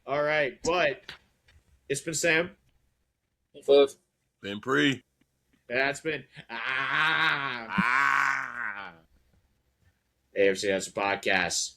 All right, but it's been Sam. But Been pre. That's been Ah. AFC has a podcast.